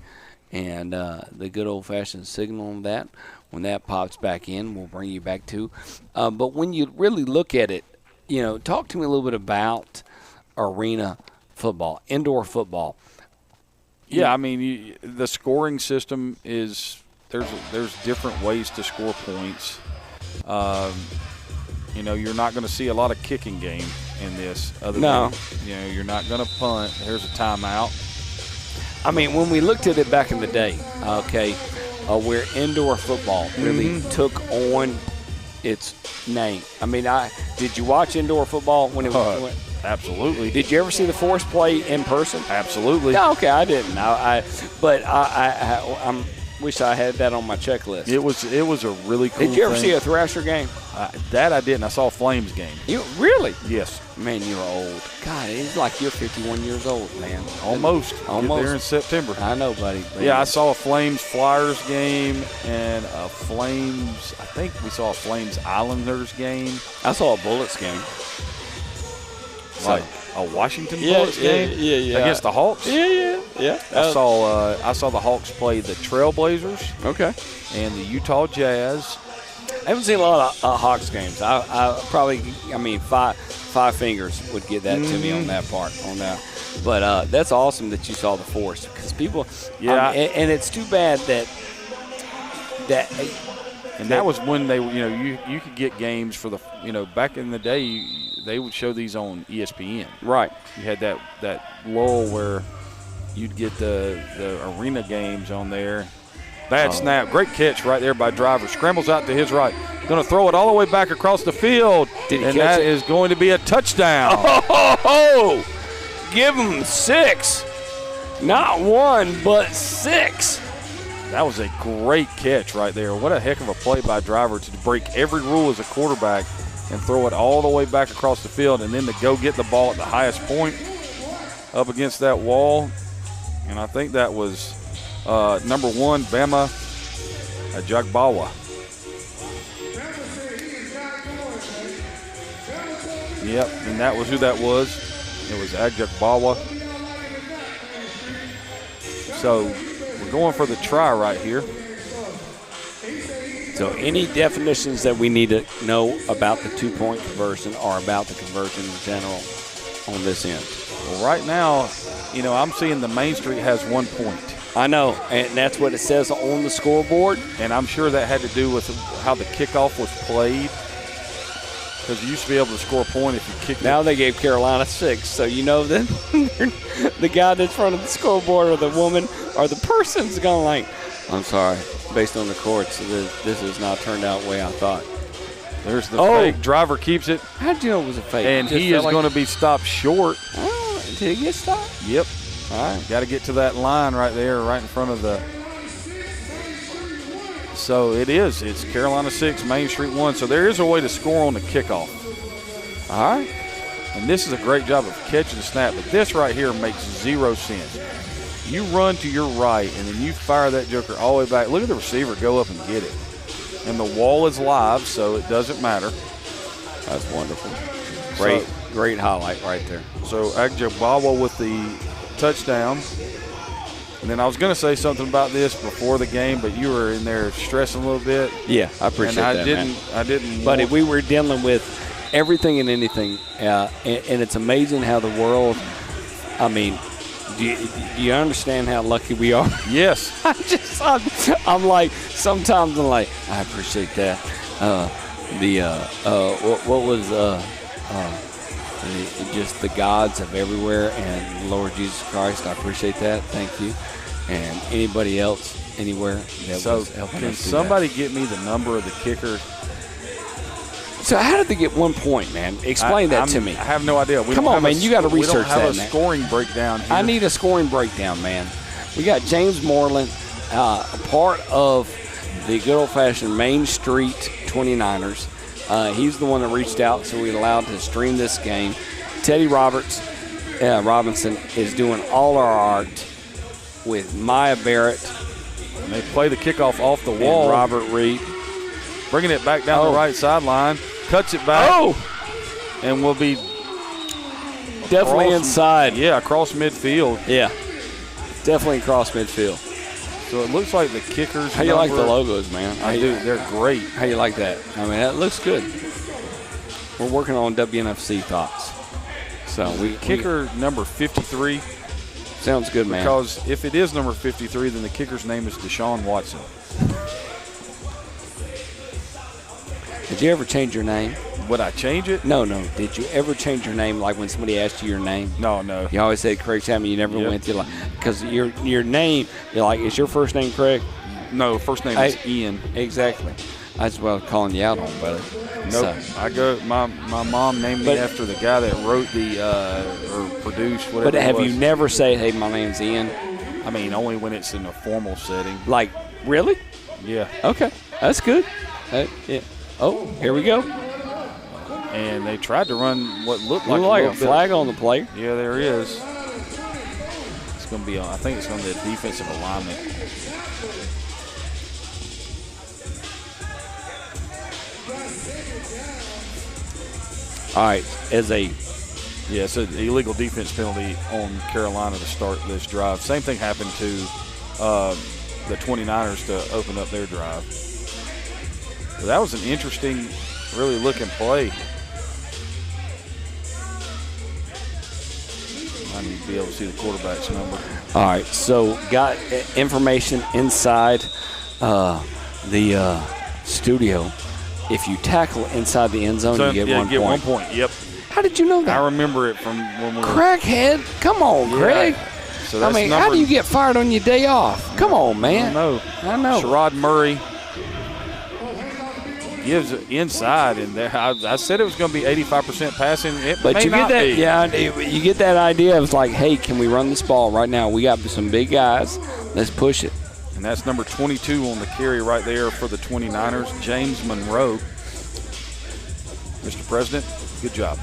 [SPEAKER 1] and the good old-fashioned signal on that. When that pops back in, we'll bring you back to. But when you really look at it, talk to me a little bit about arena football, indoor football.
[SPEAKER 2] Yeah, I mean, the scoring system is there's different ways to score points. You're not going to see a lot of kicking game in this. Than, you're not going to punt. Here's a timeout.
[SPEAKER 1] I mean, when we looked at it back in the day, where indoor football really took on its name. I mean, did you watch indoor football when it was?
[SPEAKER 2] Absolutely.
[SPEAKER 1] Did you ever see the Force play in person?
[SPEAKER 2] Absolutely.
[SPEAKER 1] No, okay, I didn't. I wish I had that on my checklist.
[SPEAKER 2] It was a really cool thing.
[SPEAKER 1] Did you ever see a Thrasher game?
[SPEAKER 2] That I didn't. I saw a Flames game.
[SPEAKER 1] You really?
[SPEAKER 2] Yes.
[SPEAKER 1] Man, you're old. God, it's like you're 51 years old, man.
[SPEAKER 2] Almost. Get there in September.
[SPEAKER 1] I know, buddy.
[SPEAKER 2] Yeah, I saw a Flames-Flyers game and a Flames – I think we saw a Flames-Islanders game.
[SPEAKER 1] I saw a Bullets game.
[SPEAKER 2] Washington Bullets game against the Hawks.
[SPEAKER 1] Yeah.
[SPEAKER 2] I saw the Hawks play the Trailblazers.
[SPEAKER 1] Okay.
[SPEAKER 2] And the Utah Jazz.
[SPEAKER 1] I haven't seen a lot of Hawks games. I probably, five fingers would get that to me on that part. But that's awesome that you saw the force, because people. Yeah. And it's too bad that.
[SPEAKER 2] And that was when they, you could get games for the, back in the day, they would show these on ESPN.
[SPEAKER 1] Right.
[SPEAKER 2] You had that lull where you'd get the arena games on there. Bad snap. Great catch right there by Driver. Scrambles out to his right. Going to throw it all the way back across the field. And that is going to be a touchdown.
[SPEAKER 1] Oh! Give him 6. Not 1, but 6.
[SPEAKER 2] That was a great catch right there. What a heck of a play by Driver to break every rule as a quarterback and throw it all the way back across the field, and then to go get the ball at the highest point up against that wall. And I think that was number 1, Bama Ajagbawa. Yep, and that was who that was. It was Ajagbawa. So we're going for the try right here.
[SPEAKER 1] So any definitions that we need to know about the two-point conversion or about the conversion in general on this end?
[SPEAKER 2] Well, right now, I'm seeing the Main Street has 1 point.
[SPEAKER 1] I know, and that's what it says on the scoreboard.
[SPEAKER 2] And I'm sure that had to do with how the kickoff was played, because you used to be able to score a point if you kicked
[SPEAKER 1] Now
[SPEAKER 2] it.
[SPEAKER 1] they gave Carolina 6, so that the guy that's in front of the scoreboard or the woman or the person's going like, I'm sorry, based on the courts, this has not turned out the way I thought.
[SPEAKER 2] There's the fake. Driver keeps it.
[SPEAKER 1] How did you know it was a fake?
[SPEAKER 2] And he is going to be stopped short.
[SPEAKER 1] Oh, did he get stopped?
[SPEAKER 2] Yep.
[SPEAKER 1] All right.
[SPEAKER 2] Got to get to that line right there, right in front of the. So it is. It's Carolina 6, Main Street 1. So there is a way to score on the kickoff. All right. And this is a great job of catching the snap. But this right here makes 0 sense. You run to your right, and then you fire that joker all the way back. Look at the receiver go up and get it. And the wall is live, so it doesn't matter.
[SPEAKER 1] That's wonderful. Great highlight right there.
[SPEAKER 2] So Agjabawa with the touchdown. And then I was going to say something about this before the game, but you were in there stressing a little bit.
[SPEAKER 1] Yeah, I appreciate that, man.
[SPEAKER 2] I didn't.
[SPEAKER 1] But we were dealing with everything and anything, and it's amazing how the world. Do you understand how lucky we are?
[SPEAKER 2] Yes.
[SPEAKER 1] I'm like, sometimes I'm like, I appreciate that. What was just the gods of everywhere and Lord Jesus Christ, I appreciate that. Thank you. And anybody else anywhere that was helping
[SPEAKER 2] can
[SPEAKER 1] us do
[SPEAKER 2] somebody
[SPEAKER 1] that.
[SPEAKER 2] get me the number of the kicker?
[SPEAKER 1] So how did they get 1 point, man? Explain that to me.
[SPEAKER 2] I have no idea.
[SPEAKER 1] Come on, man. You got to research that, man.
[SPEAKER 2] We don't have a scoring breakdown here.
[SPEAKER 1] I need a scoring breakdown, man. We got James Moreland, a part of the good old-fashioned Main Street 29ers. He's the one that reached out, so we allowed to stream this game. Teddy Robinson is doing all our art with Maya Barrett.
[SPEAKER 2] And they play the kickoff off the wall.
[SPEAKER 1] And Robert Reed.
[SPEAKER 2] Bringing it back down the right sideline. Cuts it back. And will be
[SPEAKER 1] definitely inside.
[SPEAKER 2] Yeah, across midfield.
[SPEAKER 1] Yeah, definitely across midfield.
[SPEAKER 2] So it looks like the kickers.
[SPEAKER 1] How you like the logos, man?
[SPEAKER 2] I do. They're great.
[SPEAKER 1] How you like that? That looks good. We're working on WNFC thoughts. So
[SPEAKER 2] kicker number 53.
[SPEAKER 1] Sounds good, man.
[SPEAKER 2] Because if it is number 53, then the kicker's name is Deshaun Watson.
[SPEAKER 1] Did you ever change your name?
[SPEAKER 2] Would I change it?
[SPEAKER 1] No. Did you ever change your name, like when somebody asked you your name?
[SPEAKER 2] No.
[SPEAKER 1] You always said Craig Chapman. You never went to because your name. You're like, is your first name Craig?
[SPEAKER 2] No, first name is Ian.
[SPEAKER 1] Exactly. That's what I was calling you out on, brother.
[SPEAKER 2] Nope. So. My mom named me after the guy that wrote or produced whatever.
[SPEAKER 1] But have you never said, hey, my name's Ian?
[SPEAKER 2] Only when it's in a formal setting.
[SPEAKER 1] Like, really?
[SPEAKER 2] Yeah.
[SPEAKER 1] Okay. That's good. Yeah. Oh, here we go.
[SPEAKER 2] And they tried to run what looked
[SPEAKER 1] like a flag on the play.
[SPEAKER 2] Yeah, there is. It's going to be I think it's going to be a defensive alignment.
[SPEAKER 1] All right, as a
[SPEAKER 2] Yeah, it's an illegal defense penalty on Carolina to start this drive. Same thing happened to the 29ers to open up their drive. So that was an interesting, really looking play. I need to be able to see the quarterback's number.
[SPEAKER 1] All right, so got information inside the studio. If you tackle inside the end zone, you get 1 point.
[SPEAKER 2] 1 point, yep.
[SPEAKER 1] How did you know that?
[SPEAKER 2] I remember it from when we were.
[SPEAKER 1] Crackhead. Come on, Greg.
[SPEAKER 2] So that's
[SPEAKER 1] how do you get fired on your day off? Come on, man.
[SPEAKER 2] I
[SPEAKER 1] know.
[SPEAKER 2] Sherrod Murray gives it inside in there. I said it was going to be 85% passing.
[SPEAKER 1] But you get that, you get that idea of like, hey, can we run this ball right now? We got some big guys. Let's push it.
[SPEAKER 2] And that's number 22 on the carry right there for the 29ers, James Monroe. Mr. President, good job.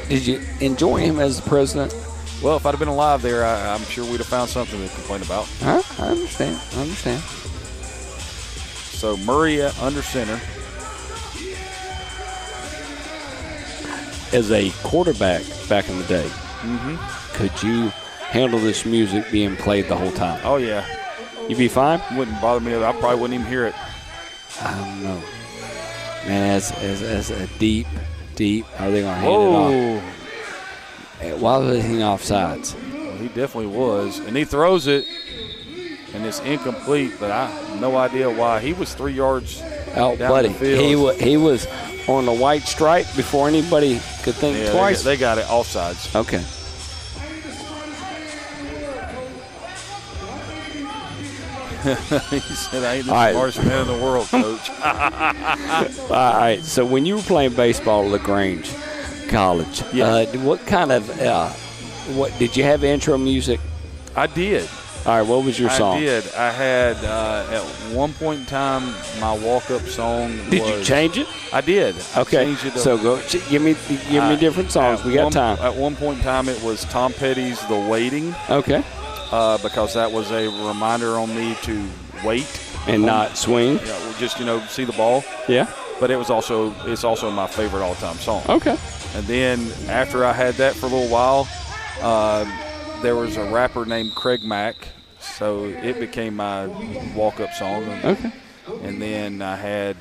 [SPEAKER 1] Did you enjoy him as the president?
[SPEAKER 2] Well, if I'd have been alive there, I'm sure we'd have found something to complain about.
[SPEAKER 1] I understand.
[SPEAKER 2] So Murray under center.
[SPEAKER 1] As a quarterback back in the day, could you handle this music being played the whole time?
[SPEAKER 2] Oh, yeah.
[SPEAKER 1] You'd be fine?
[SPEAKER 2] Wouldn't bother me. I probably wouldn't even hear it.
[SPEAKER 1] I don't know. Man, as a deep, are they going to hand it off? Why was he offsides?
[SPEAKER 2] Well, he definitely was. And he throws it, and it's incomplete, but I have no idea why. He was 3 yards down the field.
[SPEAKER 1] He was on the white stripe before anybody could think twice.
[SPEAKER 2] They got it offsides.
[SPEAKER 1] Okay.
[SPEAKER 2] He said, I ain't the smartest man in the world, Coach.
[SPEAKER 1] All right, so when you were playing baseball at LaGrange College, what kind of did you have intro music?
[SPEAKER 2] I did.
[SPEAKER 1] All right, what was your song?
[SPEAKER 2] I did. I had, at one point in time, my walk-up song
[SPEAKER 1] Did you change it?
[SPEAKER 2] I did.
[SPEAKER 1] Okay, so go give me different songs. We got time.
[SPEAKER 2] At one point in time, it was Tom Petty's The Waiting.
[SPEAKER 1] Okay.
[SPEAKER 2] Because that was a reminder on me to wait.
[SPEAKER 1] And not swing.
[SPEAKER 2] Yeah, just, see the ball.
[SPEAKER 1] Yeah.
[SPEAKER 2] But it's also my favorite all-time song.
[SPEAKER 1] Okay.
[SPEAKER 2] And then after I had that for a little while, there was a rapper named Craig Mack, so it became my walk-up song.
[SPEAKER 1] Okay.
[SPEAKER 2] And then I had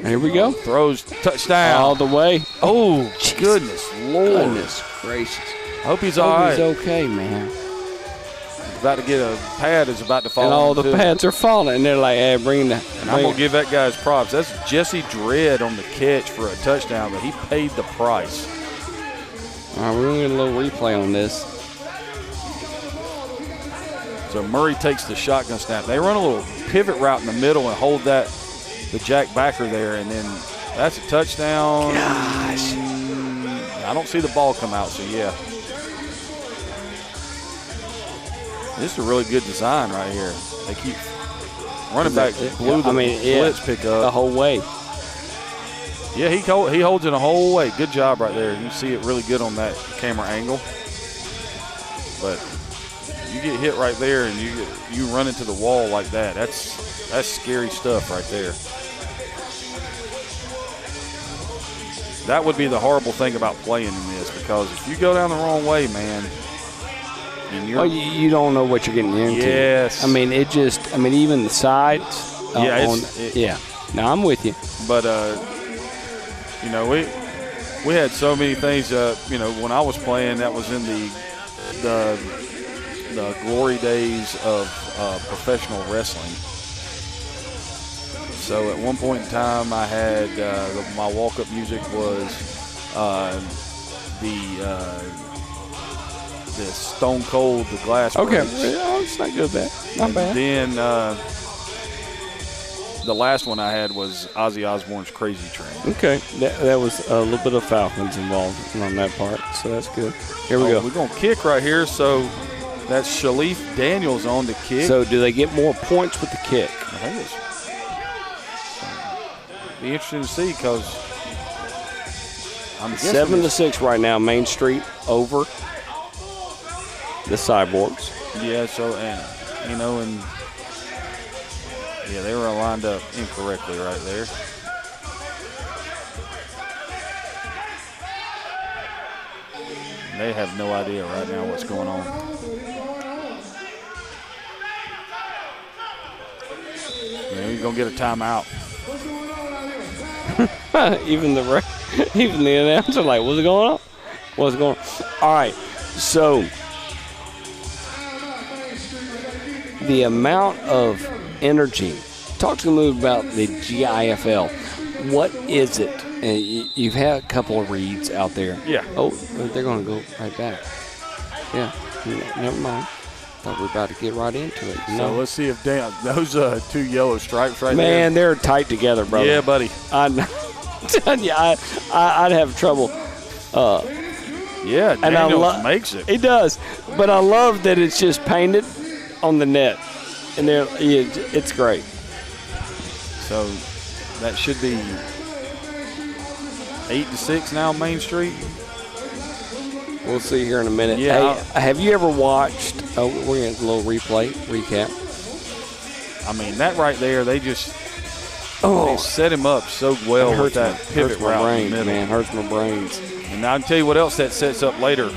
[SPEAKER 1] here we go.
[SPEAKER 2] Throws touchdown
[SPEAKER 1] all the way.
[SPEAKER 2] Oh, goodness Lord.
[SPEAKER 1] Goodness gracious.
[SPEAKER 2] I hope he's all right.
[SPEAKER 1] He's okay, man.
[SPEAKER 2] He's about to get a pad is about to fall.
[SPEAKER 1] And all the pads are falling, and they're like, hey, bring that.
[SPEAKER 2] And I'm going to give that guy his props. That's Jesse Dredd on the catch for a touchdown, but he paid the price.
[SPEAKER 1] All right, we're going to get a little replay on this.
[SPEAKER 2] So Murray takes the shotgun snap. They run a little pivot route in the middle and hold the jack backer there, and then that's a touchdown.
[SPEAKER 1] Gosh.
[SPEAKER 2] I don't see the ball come out, so yeah. This is a really good design right here. They keep running back blitz pick up
[SPEAKER 1] the whole way.
[SPEAKER 2] Yeah, he holds it the whole way. Good job right there. You see it really good on that camera angle. But you get hit right there and you run into the wall like that. That's scary stuff right there. That would be the horrible thing about playing in this, because if you go down the wrong way, man, and
[SPEAKER 1] you don't know what you're getting into.
[SPEAKER 2] Yes.
[SPEAKER 1] Even the sides.
[SPEAKER 2] Yeah.
[SPEAKER 1] No, I'm with you.
[SPEAKER 2] But we had so many things. When I was playing, that was in the glory days of professional wrestling. So at one point in time, I had my walk-up music was the Stone Cold, the Glass
[SPEAKER 1] Okay,
[SPEAKER 2] Breaks.
[SPEAKER 1] it's not good, not bad.
[SPEAKER 2] Then the last one I had was Ozzy Osbourne's Crazy Train.
[SPEAKER 1] Okay, that was a little bit of Falcons involved on that part, so that's good. Here we go.
[SPEAKER 2] We're going to kick right here, so that's Shalif Daniels on the kick.
[SPEAKER 1] So do they get more points with the kick?
[SPEAKER 2] I think it's be interesting to see, because I'm
[SPEAKER 1] 7-6 right now. Main Street over the Cyborgs.
[SPEAKER 2] Yeah. So they were lined up incorrectly right there. they have no idea right now what's going on. Yeah, he's going to get a timeout.
[SPEAKER 1] Even the announcer like, what's going on? What's going on? All right, so the amount of energy. Talk to me about the GIFL. What is it? You've had a couple of reads out there.
[SPEAKER 2] Yeah.
[SPEAKER 1] Oh, they're going to go right back. Yeah, never mind. Thought we were about to get right into it.
[SPEAKER 2] So let's see if those 2 yellow stripes right there.
[SPEAKER 1] Man, they're tight together, brother.
[SPEAKER 2] Yeah, buddy.
[SPEAKER 1] I'm telling you, I'd have trouble.
[SPEAKER 2] Yeah, Daniels makes it.
[SPEAKER 1] He does, but I love that it's just painted on the net, and it's great.
[SPEAKER 2] So that should be 8-6 now, Main Street.
[SPEAKER 1] We'll see here in a minute.
[SPEAKER 2] Yeah.
[SPEAKER 1] Hey, have you ever watched? Oh, we're going to get a little recap.
[SPEAKER 2] I mean, that right there, they set him up so well with that pivot route in the middle.
[SPEAKER 1] Man, hurts my brains.
[SPEAKER 2] And now I can tell you what else that sets up later.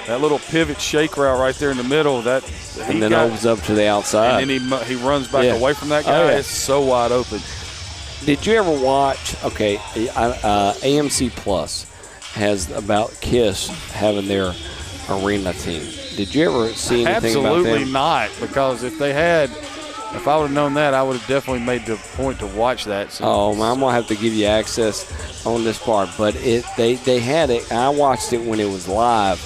[SPEAKER 2] That little pivot shake route right there in the middle.
[SPEAKER 1] And then opens up to the outside.
[SPEAKER 2] And then he runs back away from that guy. It's so wide open.
[SPEAKER 1] Did you ever watch? Okay, AMC Plus has about KISS having their arena team. Did you ever see anything about them?
[SPEAKER 2] Absolutely not, because if I would have known that, I would have definitely made the point to watch that. So
[SPEAKER 1] I'm going to have to give you access on this part. But they had it. I watched it when it was live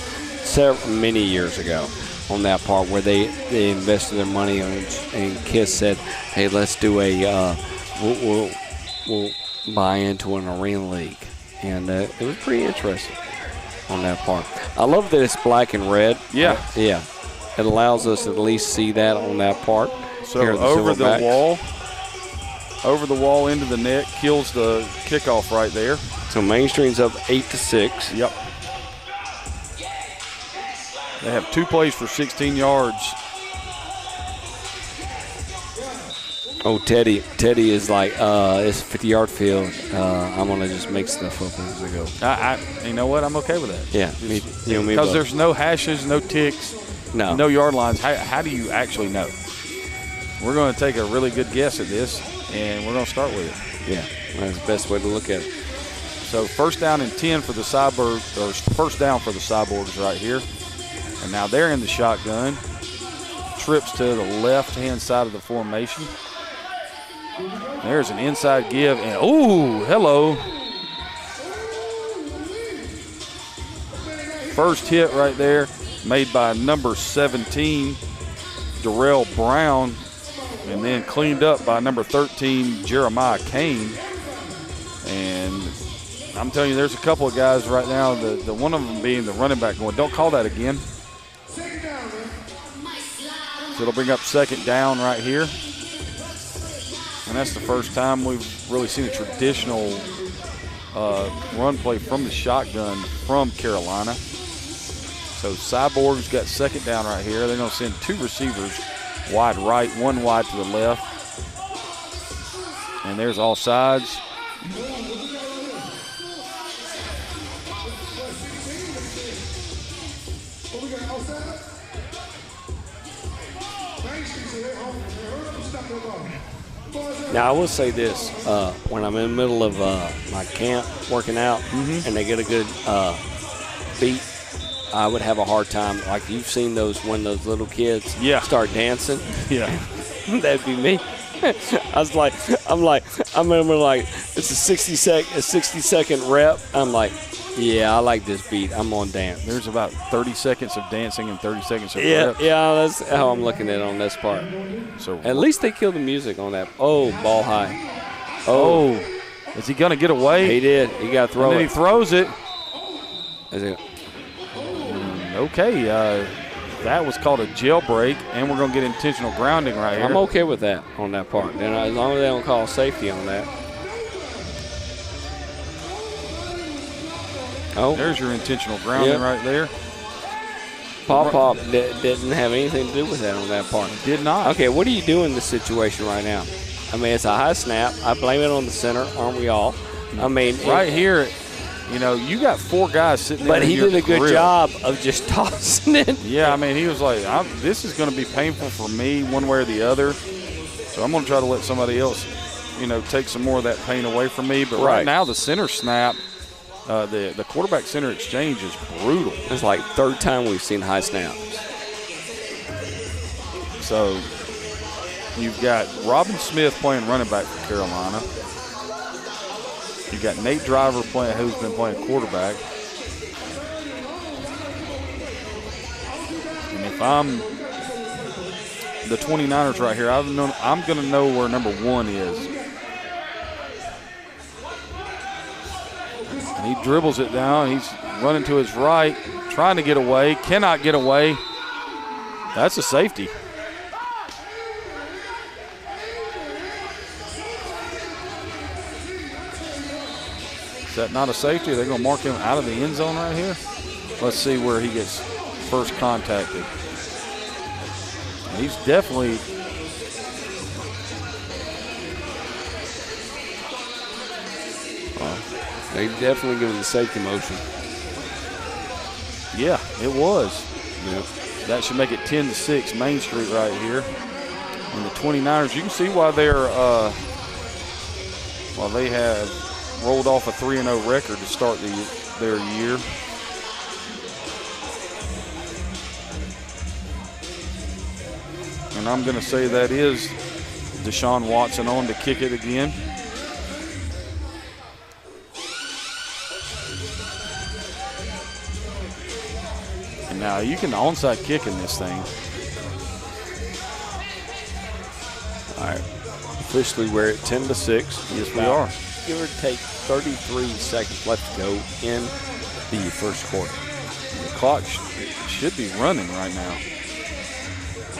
[SPEAKER 1] many years ago on that part where they invested their money on it, and KISS said, hey, let's do we'll buy into an arena league. And it was pretty interesting on that part. I love that it's black and red.
[SPEAKER 2] Yeah.
[SPEAKER 1] Yeah. It allows us to at least see that on that part.
[SPEAKER 2] So over the wall into the net, kills the kickoff right there.
[SPEAKER 1] So Main Street's up 8-6.
[SPEAKER 2] Yep. They have 2 plays for 16 yards.
[SPEAKER 1] Oh, Teddy is like, it's a 50-yard field. I'm going to just make stuff up as I go.
[SPEAKER 2] You know what? I'm okay with that.
[SPEAKER 1] Yeah.
[SPEAKER 2] Because there's no hashes, no ticks, no yard lines. How do you actually know? We're going to take a really good guess at this, and we're going to start with it.
[SPEAKER 1] Yeah, that's the best way to look at it.
[SPEAKER 2] So 1st down and 10 for the Cyborgs, or 1st down for the Cyborgs right here. And now they're in the shotgun. Trips to the left-hand side of the formation. There's an inside give, and hello. First hit right there made by number 17, Darrell Brown, and then cleaned up by number 13, Jeremiah Kane. And I'm telling you, there's a couple of guys right now, the one of them being the running back going, don't call that again. So it'll bring up 2nd down right here. And that's the first time we've really seen a traditional run play from the shotgun from Carolina. So Cyborgs got 2nd down right here. They're going to send 2 receivers, wide right, 1 wide to the left. And there's all sides.
[SPEAKER 1] Now, I will say this. When I'm in the middle of my camp working out and they get a good beat, I would have a hard time. Like you've seen those little kids start dancing.
[SPEAKER 2] Yeah.
[SPEAKER 1] That'd be me. I'm like, it's a 60-second rep. I'm like, yeah, I like this beat. I'm on dance.
[SPEAKER 2] There's about 30 seconds of dancing and 30 seconds of reps.
[SPEAKER 1] Yeah, that's how I'm looking at it on this part. So at least they killed the music on that. Oh, ball high. Oh.
[SPEAKER 2] Is he going to get away?
[SPEAKER 1] He did. He got to throw
[SPEAKER 2] it. And then he throws it.
[SPEAKER 1] Is it?
[SPEAKER 2] Okay. That was called a jailbreak, and we're going to get intentional grounding right here.
[SPEAKER 1] I'm okay with that on that part. Then as long as they don't call safety on that. Oh,
[SPEAKER 2] there's your intentional grounding right there.
[SPEAKER 1] Pop didn't have anything to do with that on that part.
[SPEAKER 2] Did not.
[SPEAKER 1] Okay, what do you do in this situation right now? I mean, it's a high snap. I blame it on the center, aren't we all? I mean,
[SPEAKER 2] right here, You know, you got 4 guys sitting there.
[SPEAKER 1] But he did a good job of just tossing it.
[SPEAKER 2] Yeah, I mean, he was like, this is going to be painful for me one way or the other. So I'm going to try to let somebody else, you know, take some more of that pain away from me. But right now, the center snap, the quarterback center exchange is brutal.
[SPEAKER 1] It's like 3rd time we've seen high snaps.
[SPEAKER 2] So you've got Robin Smith playing running back for Carolina. You've got Nate Driver who's been playing quarterback. And if I'm the 29ers right here, I'm going to know where number 1 is. And he dribbles it down. He's running to his right, trying to get away, cannot get away. That's a safety. Is that not a safety? They're going to mark him out of the end zone right here. Let's see where he gets first contacted. And he's definitely
[SPEAKER 1] they definitely give him the safety motion.
[SPEAKER 2] Yeah, it was.
[SPEAKER 1] Yeah.
[SPEAKER 2] That should make it 10-6 Main Street right here. And the 29ers, you can see why they have rolled off a 3-0 record to start their year. And I'm going to say that is Deshaun Watson on to kick it again. And now you can onside kick in this thing.
[SPEAKER 1] All right. Officially, we're at 10-6.
[SPEAKER 2] Yes, we are.
[SPEAKER 1] Give or take 33 seconds left to go in the first quarter.
[SPEAKER 2] The clock should be running right now.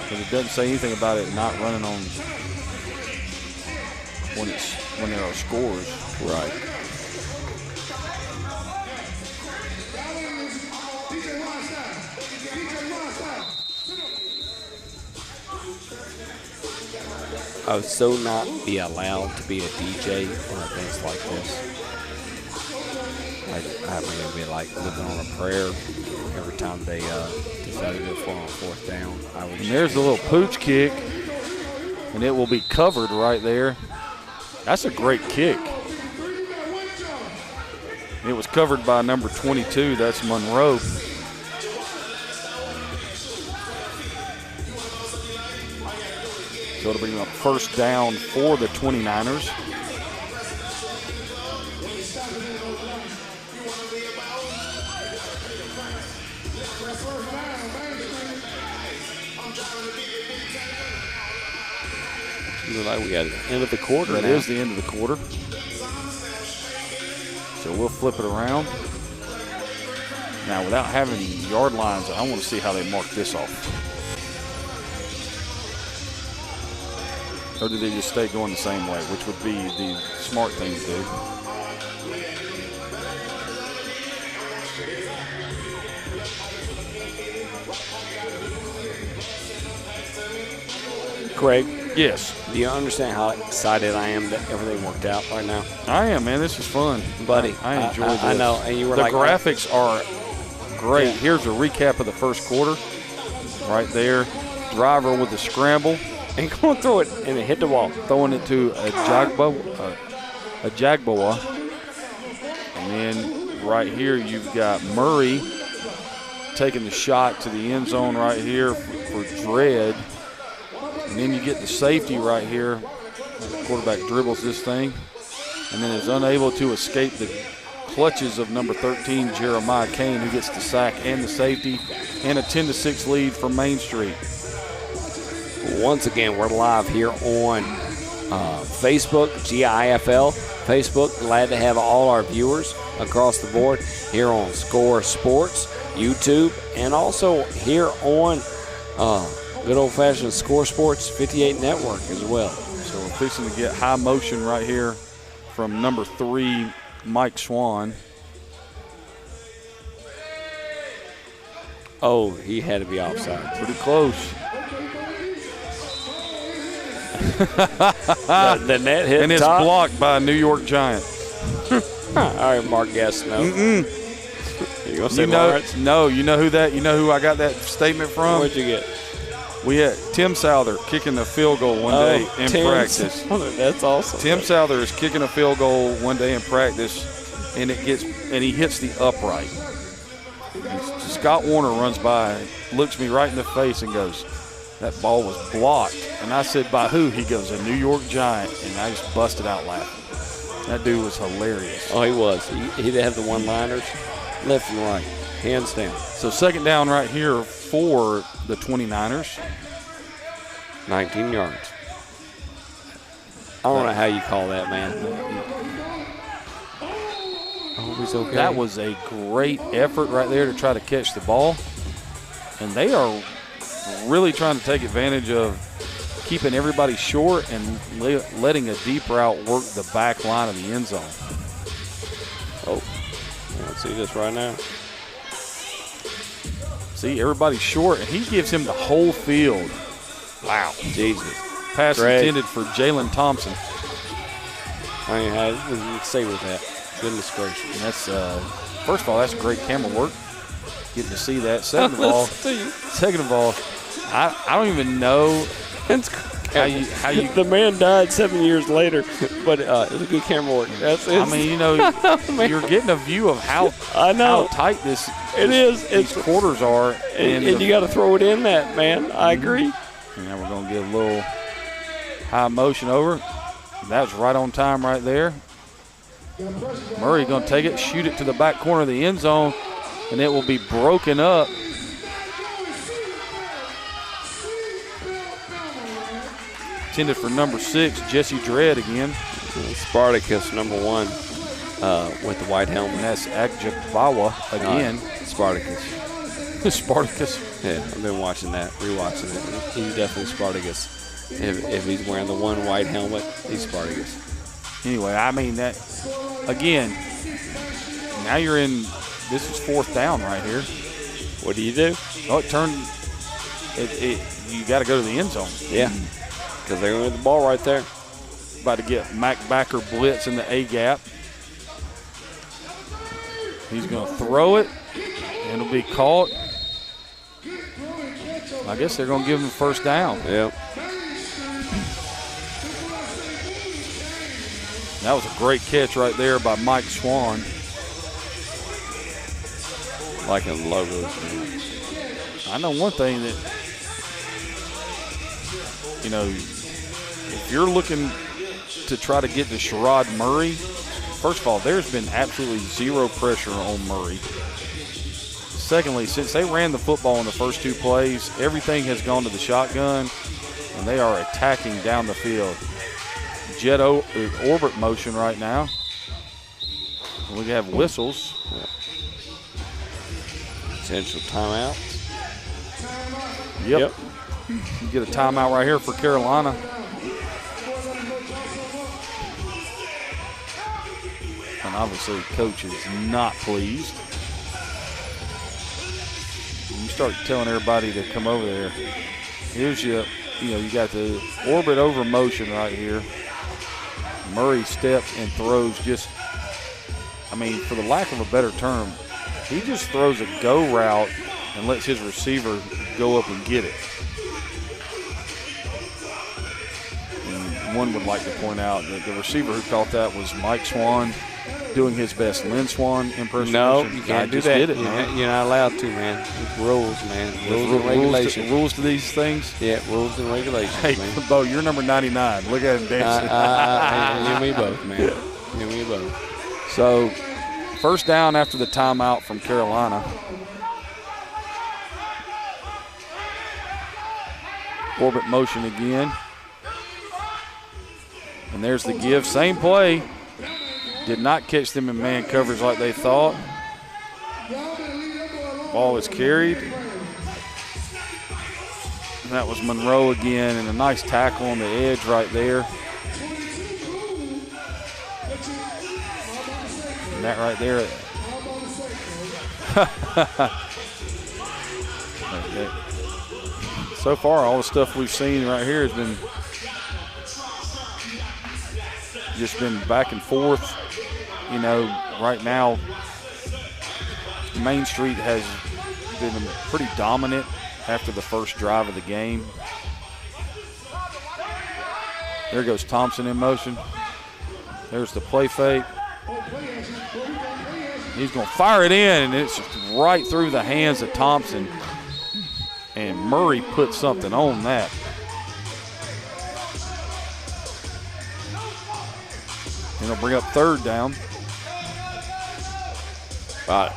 [SPEAKER 2] But it doesn't say anything about it not running on when there are scores.
[SPEAKER 1] Right. I would so not be allowed to be a DJ on events like this. I mean, it'd be like living on a prayer every time they decided to go for on 4th down.
[SPEAKER 2] And there's the little pooch kick, and it will be covered right there. That's a great kick. It was covered by number 22. That's Monroe. So it'll bring up 1st down for the 29ers.
[SPEAKER 1] Look like we got the end of the quarter.
[SPEAKER 2] That is the end of the quarter. So we'll flip it around. Now, without having yard lines, I want to see how they mark this off. Or do they just stay going the same way, which would be the smart thing to do?
[SPEAKER 1] Craig?
[SPEAKER 2] Yes.
[SPEAKER 1] Do you understand how excited I am that everything worked out right now?
[SPEAKER 2] I am, man. This is fun.
[SPEAKER 1] Buddy,
[SPEAKER 2] I enjoy this.
[SPEAKER 1] I know. And you were
[SPEAKER 2] the
[SPEAKER 1] like,
[SPEAKER 2] graphics are great.
[SPEAKER 1] Yeah.
[SPEAKER 2] Here's a recap of the first quarter. Right there. Driver with the scramble.
[SPEAKER 1] And going through it, and it hit the wall.
[SPEAKER 2] Throwing it to a Jagboa. And then right here you've got Murray taking the shot to the end zone right here for Dredd. And then you get the safety right here. The quarterback dribbles this thing and then is unable to escape the clutches of number 13, Jeremiah Kane, who gets the sack and the safety, and a 10-6 lead for Main Street.
[SPEAKER 1] Once again, we're live here on Facebook, GIFL Facebook. Glad to have all our viewers across the board here on Score Sports, YouTube, and also here on good old-fashioned Score Sports 58 Network as well.
[SPEAKER 2] So we're fixing to get high motion right here from number 3, Mike Suwanne.
[SPEAKER 1] Oh, he had to be offside.
[SPEAKER 2] Pretty close.
[SPEAKER 1] the net hit
[SPEAKER 2] and it's
[SPEAKER 1] top.
[SPEAKER 2] blocked by a New York Giant.
[SPEAKER 1] All right, Mark Gastineau. You gonna say Lawrence?
[SPEAKER 2] No, you know who I got that statement from?
[SPEAKER 1] What'd you get?
[SPEAKER 2] We had Tim Souther kicking a field goal one day in practice.
[SPEAKER 1] That's awesome.
[SPEAKER 2] Tim Souther is kicking a field goal one day in practice, and he hits the upright. Scott Warner runs by, looks me right in the face, and goes, "That ball was blocked." And I said, "By who?" He goes, "A New York Giant," and I just busted out laughing. That dude was hilarious.
[SPEAKER 1] Oh, he was. He did have the one-liners, left and right, hands down.
[SPEAKER 2] So second down right here for the 29ers.
[SPEAKER 1] 19 yards. I don't know how you call that, man. I hope he's okay.
[SPEAKER 2] That was a great effort right there to try to catch the ball. And they are really trying to take advantage of keeping everybody short and letting a deep route work the back line of the end zone.
[SPEAKER 1] Oh, let's see this right now.
[SPEAKER 2] See, everybody's short, and he gives him the whole field.
[SPEAKER 1] Wow. Jesus.
[SPEAKER 2] Pass intended for Jalen Thompson.
[SPEAKER 1] I mean, what do you say with that? Goodness gracious.
[SPEAKER 2] And that's, first of all, that's great camera work. Getting to see that. Second of all, I don't even know how you
[SPEAKER 1] the man died 7 years later, but it was a good camera work.
[SPEAKER 2] You're getting a view of how tight these quarters are.
[SPEAKER 1] And you got to throw it in that, man. I agree.
[SPEAKER 2] And now we're going to get a little high motion over. That was right on time right there. Murray going to take it, shoot it to the back corner of the end zone, and it will be broken up. Intended for number 6, Jesse Dredd again.
[SPEAKER 1] Spartacus, number 1, with the white helmet.
[SPEAKER 2] And that's Agjabawa again.
[SPEAKER 1] Spartacus.
[SPEAKER 2] Spartacus.
[SPEAKER 1] Yeah, I've been watching that, rewatching it. He's definitely Spartacus. If he's wearing the one white helmet, he's Spartacus.
[SPEAKER 2] Anyway, I mean that, again, now you're in, this is 4th down right here.
[SPEAKER 1] What do you do?
[SPEAKER 2] Oh, you got to go to the end zone.
[SPEAKER 1] Yeah, because they're going to get the ball right there.
[SPEAKER 2] About to get Mac Backer blitz in the A gap. He's going to throw it, and it'll be caught. I guess they're going to give him first down.
[SPEAKER 1] Yep.
[SPEAKER 2] That was a great catch right there by Mike Suwanne.
[SPEAKER 1] Like them logos, man.
[SPEAKER 2] I know one thing that, if you're looking to try to get to Sherrod Murray, first of all, there's been absolutely zero pressure on Murray. Secondly, since they ran the football in the first 2 plays, everything has gone to the shotgun, and they are attacking down the field. Jet orbit motion right now. We have whistles.
[SPEAKER 1] Potential timeout.
[SPEAKER 2] Yep. You get a timeout right here for Carolina. And obviously, coach is not pleased. You start telling everybody to come over there. Here's you got the orbit over motion right here. Murray steps and throws for the lack of a better term, he just throws a go route and lets his receiver go up and get it. And one would like to point out that the receiver who caught that was Mike Suwanne doing his best Lynn Swann impersonation.
[SPEAKER 1] No, you can't do that.
[SPEAKER 2] Did it, man.
[SPEAKER 1] You're not allowed to, man. It's rules, man. Rules and regulations.
[SPEAKER 2] Rules to these things?
[SPEAKER 1] Yeah, rules and regulations,
[SPEAKER 2] hey,
[SPEAKER 1] man.
[SPEAKER 2] Bo, you're number 99. Look at him dancing.
[SPEAKER 1] You and me both, man. You and me both.
[SPEAKER 2] So, first down after the timeout from Carolina. Orbit motion again. And there's the give. Same play. Did not catch them in man coverage like they thought. Ball is carried. And that was Monroe again, and a nice tackle on the edge right there. And that right there. So far, all the stuff we've seen right here has been just been back and forth. you know, right now, Main Street has been pretty dominant after the first drive of the game. There goes Thompson in motion. There's the play fake. He's going to fire it in, and it's right through the hands of Thompson. And Murray put something on that. And he'll bring up third down.
[SPEAKER 1] Right.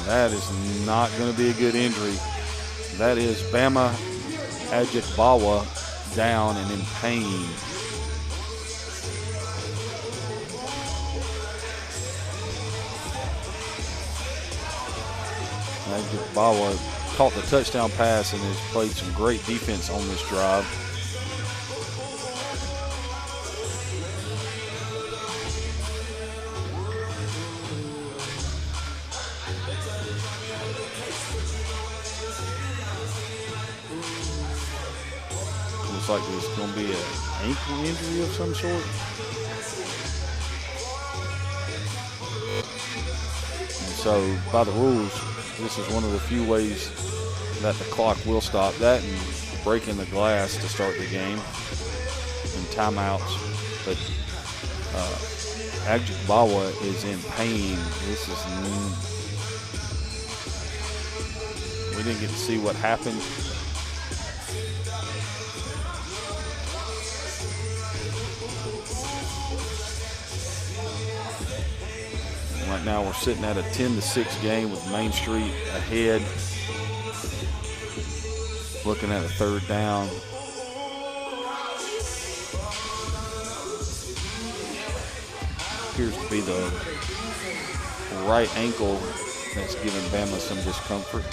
[SPEAKER 2] That is not going to be a good injury. That is Bama Ajikbawa down and in pain. Ajikbawa caught the touchdown pass and has played some great defense on this drive. Like there's going to be an ankle injury of some sort. And so, by the rules, this is one of the few ways that the clock will stop. That and breaking the glass to start the game and timeouts. But Ajikbawa is in pain. This is we didn't get to see what happened. Right now we're sitting at a 10-6 game with Main Street ahead. Looking at a third down. Appears to be the right ankle that's giving Bama some discomfort.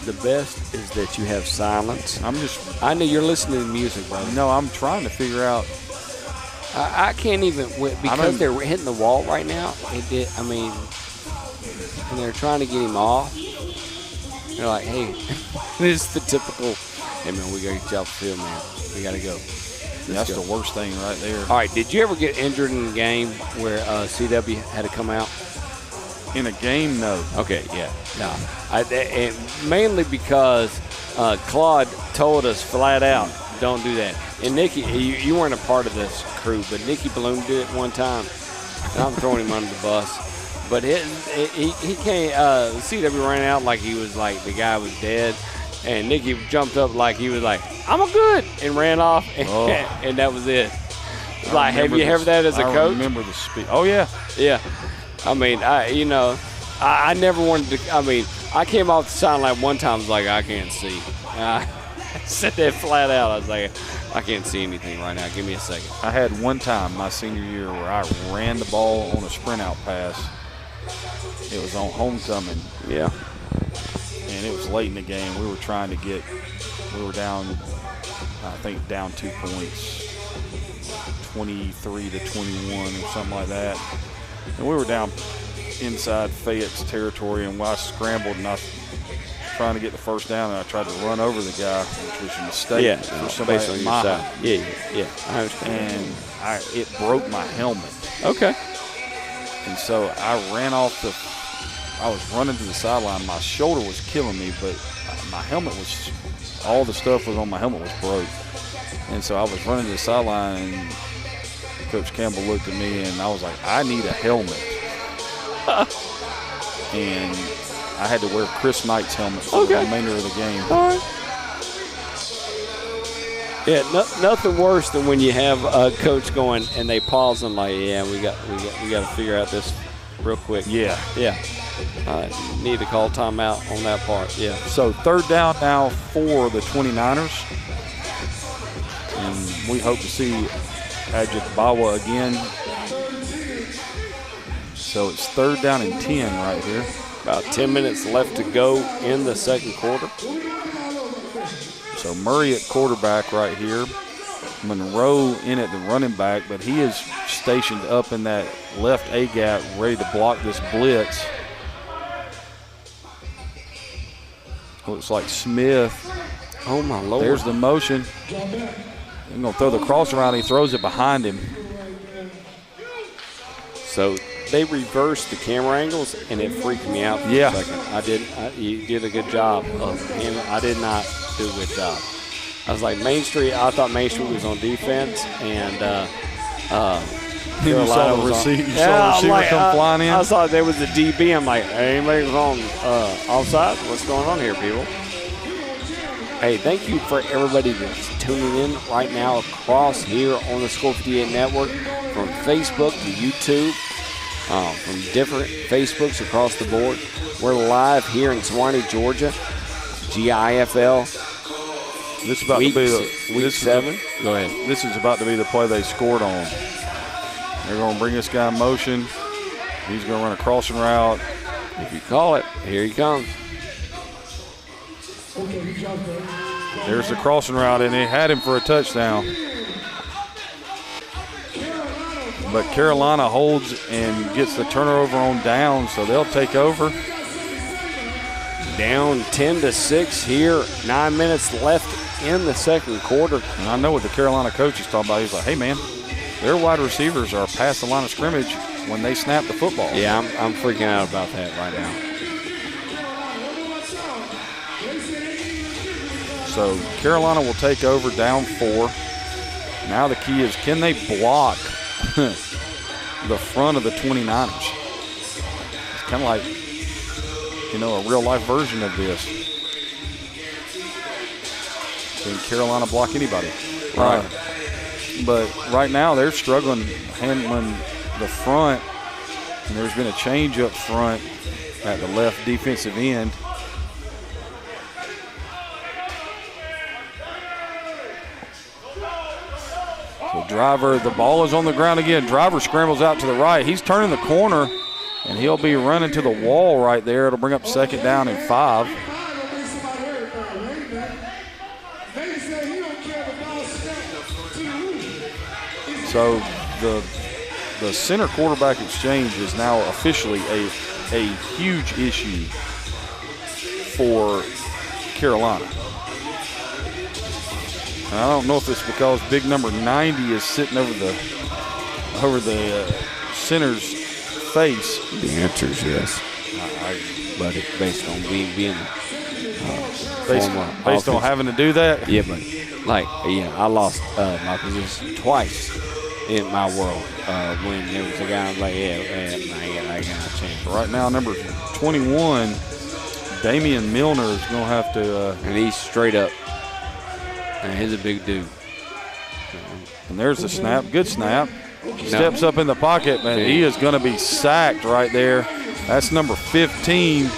[SPEAKER 1] The best is that you have silence. I know you're listening to music, brother.
[SPEAKER 2] No, I'm trying to figure out.
[SPEAKER 1] I can't even, because they're hitting the wall right now. And they're trying to get him off. They're like, hey, this is the typical, hey, man, we got to get you off the field, man. We got to go.
[SPEAKER 2] That's the worst thing right there.
[SPEAKER 1] All right, did you ever get injured in a game where CW had to come out?
[SPEAKER 2] In a game, no.
[SPEAKER 1] Okay, yeah, no. And mainly because Claude told us flat out, don't do that. And Nikki, you weren't a part of this crew, but Nicky Bloom did it one time, and I'm throwing him under the bus. But he came, CW ran out like he was like the guy was dead, and Nicky jumped up like he was like, I'm a good, and ran off, and that was it. Like, have you heard that as a coach?
[SPEAKER 2] I remember the speech. Oh, yeah.
[SPEAKER 1] Yeah. I mean, I never wanted to. I mean, I came off the sideline one time. I was like, I can't see. I said that flat out. I was like, I can't see anything right now. Give me a second.
[SPEAKER 2] I had one time my senior year where I ran the ball on a sprint out pass. It was on homecoming.
[SPEAKER 1] Yeah.
[SPEAKER 2] And it was late in the game. We were down, I think, down 2 points, 23 to 21 or something like that. And we were down inside Fayette's territory, and I scrambled and I was trying to get the first down, and I tried to run over the guy, which was a mistake.
[SPEAKER 1] Yeah,
[SPEAKER 2] for somebody
[SPEAKER 1] based on
[SPEAKER 2] at
[SPEAKER 1] your
[SPEAKER 2] my
[SPEAKER 1] side.
[SPEAKER 2] height.
[SPEAKER 1] Yeah, I understand.
[SPEAKER 2] And it broke my helmet.
[SPEAKER 1] Okay.
[SPEAKER 2] And so I was running to the sideline. My shoulder was killing me, but my helmet was, all the stuff was on my helmet was broke. And so I was running to the sideline, and Coach Campbell looked at me, and I was like, I need a helmet. And I had to wear Chris Knight's helmet for the remainder of the game.
[SPEAKER 1] All right. Yeah, nothing worse than when you have a coach going and they pause and like, yeah, we got to figure out this real quick.
[SPEAKER 2] Yeah.
[SPEAKER 1] Need to call timeout on that part. Yeah.
[SPEAKER 2] So 3rd down now for the 29ers. And we hope to see Ajikbawa again. So it's 3rd down and 10 right here.
[SPEAKER 1] About 10 minutes left to go in the second quarter.
[SPEAKER 2] So Murray at quarterback right here. Monroe in at the running back, but he is stationed up in that left A-gap ready to block this blitz. Looks like Smith.
[SPEAKER 1] Oh, my Lord.
[SPEAKER 2] There's the motion. He's going to throw the cross around. He throws it behind him.
[SPEAKER 1] So they reversed the camera angles, and it freaked me out for a second. You did a good job of him. I did not do a good job. I was like, Main Street, I thought Main Street was on defense, and
[SPEAKER 2] You saw the receiver come flying in?
[SPEAKER 1] I saw there was a DB. I'm like, anybody on offside? What's going on here, people? Hey, thank you for everybody that's tuning in right now across here on the Score 58 Network, from Facebook to YouTube, from different Facebooks across the board. We're live here in Suwanne, Georgia, GIFL.
[SPEAKER 2] This is about to be
[SPEAKER 1] week 7. Go ahead.
[SPEAKER 2] This is about to be the play they scored on. They're going to bring this guy in motion. He's going to run a crossing route.
[SPEAKER 1] If you call it, here he comes.
[SPEAKER 2] There's the crossing route, and they had him for a touchdown. But Carolina holds and gets the turnover on down, so they'll take over.
[SPEAKER 1] Down 10-6 here. 9 minutes left in the second quarter.
[SPEAKER 2] And I know what the Carolina coach is talking about. He's like, hey, man, their wide receivers are past the line of scrimmage when they snap the football.
[SPEAKER 1] Yeah, I'm freaking out about that right now.
[SPEAKER 2] So Carolina will take over down 4. Now the key is, can they block the front of the 29ers? It's kind of like, a real-life version of this. Can Carolina block anybody?
[SPEAKER 1] Right.
[SPEAKER 2] But right now they're struggling handling the front, and there's been a change up front at the left defensive end. So Driver, the ball is on the ground again. Driver scrambles out to the right. He's turning the corner, and he'll be running to the wall right there. It'll bring up 2nd down and 5. So the center quarterback exchange is now officially a huge issue for Carolina. And I don't know if it's because big number 90 is sitting over the center's face.
[SPEAKER 1] The answer is yes. But it's based on being
[SPEAKER 2] based on having to do that.
[SPEAKER 1] Yeah, but I lost my position twice in my world when there was a guy. I was like, I got a chance.
[SPEAKER 2] Right now, number 21, Damian Milner is going to have to.
[SPEAKER 1] And he's straight up. And he's a big dude.
[SPEAKER 2] And there's the snap. Good snap. Steps up in the pocket, man. He is going to be sacked right there. That's number 15,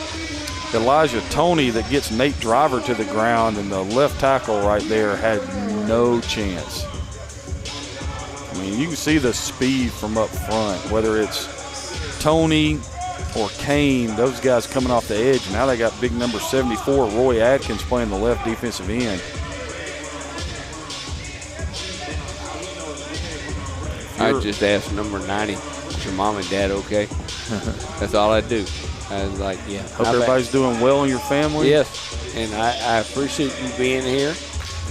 [SPEAKER 2] Elijah Toney, that gets Nate Driver to the ground, and the left tackle right there had no chance. I mean, you can see the speed from up front, whether it's Toney or Kane, those guys coming off the edge. Now they got big number 74, Roy Atkins, playing the left defensive end.
[SPEAKER 1] I just asked number 90, is your mom and dad okay? That's all I do. I was like, yeah.
[SPEAKER 2] Hope everybody's doing well in your family.
[SPEAKER 1] Yes, and I appreciate you being here.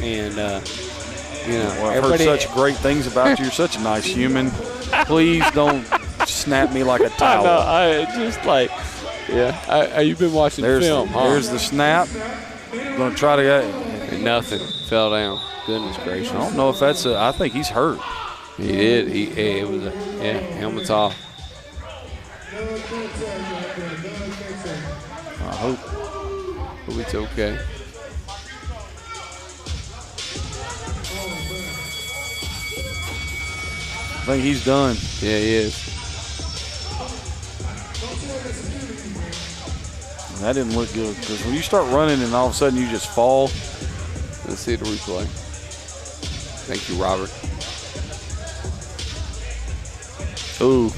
[SPEAKER 1] And,
[SPEAKER 2] I've heard such great things about you. You're such a nice human. Please don't snap me like a towel.
[SPEAKER 1] I know. You've been watching the film, huh?
[SPEAKER 2] There's the snap. Going to try to get.
[SPEAKER 1] And nothing. Fell down. Goodness gracious.
[SPEAKER 2] I don't know if that's I think he's hurt.
[SPEAKER 1] He did. It was helmet's off.
[SPEAKER 2] I hope
[SPEAKER 1] it's okay.
[SPEAKER 2] I think he's done.
[SPEAKER 1] Yeah, he is.
[SPEAKER 2] That didn't look good because when you start running and all of a sudden you just fall.
[SPEAKER 1] Let's see the replay. Thank you, Robert.
[SPEAKER 2] Ooh.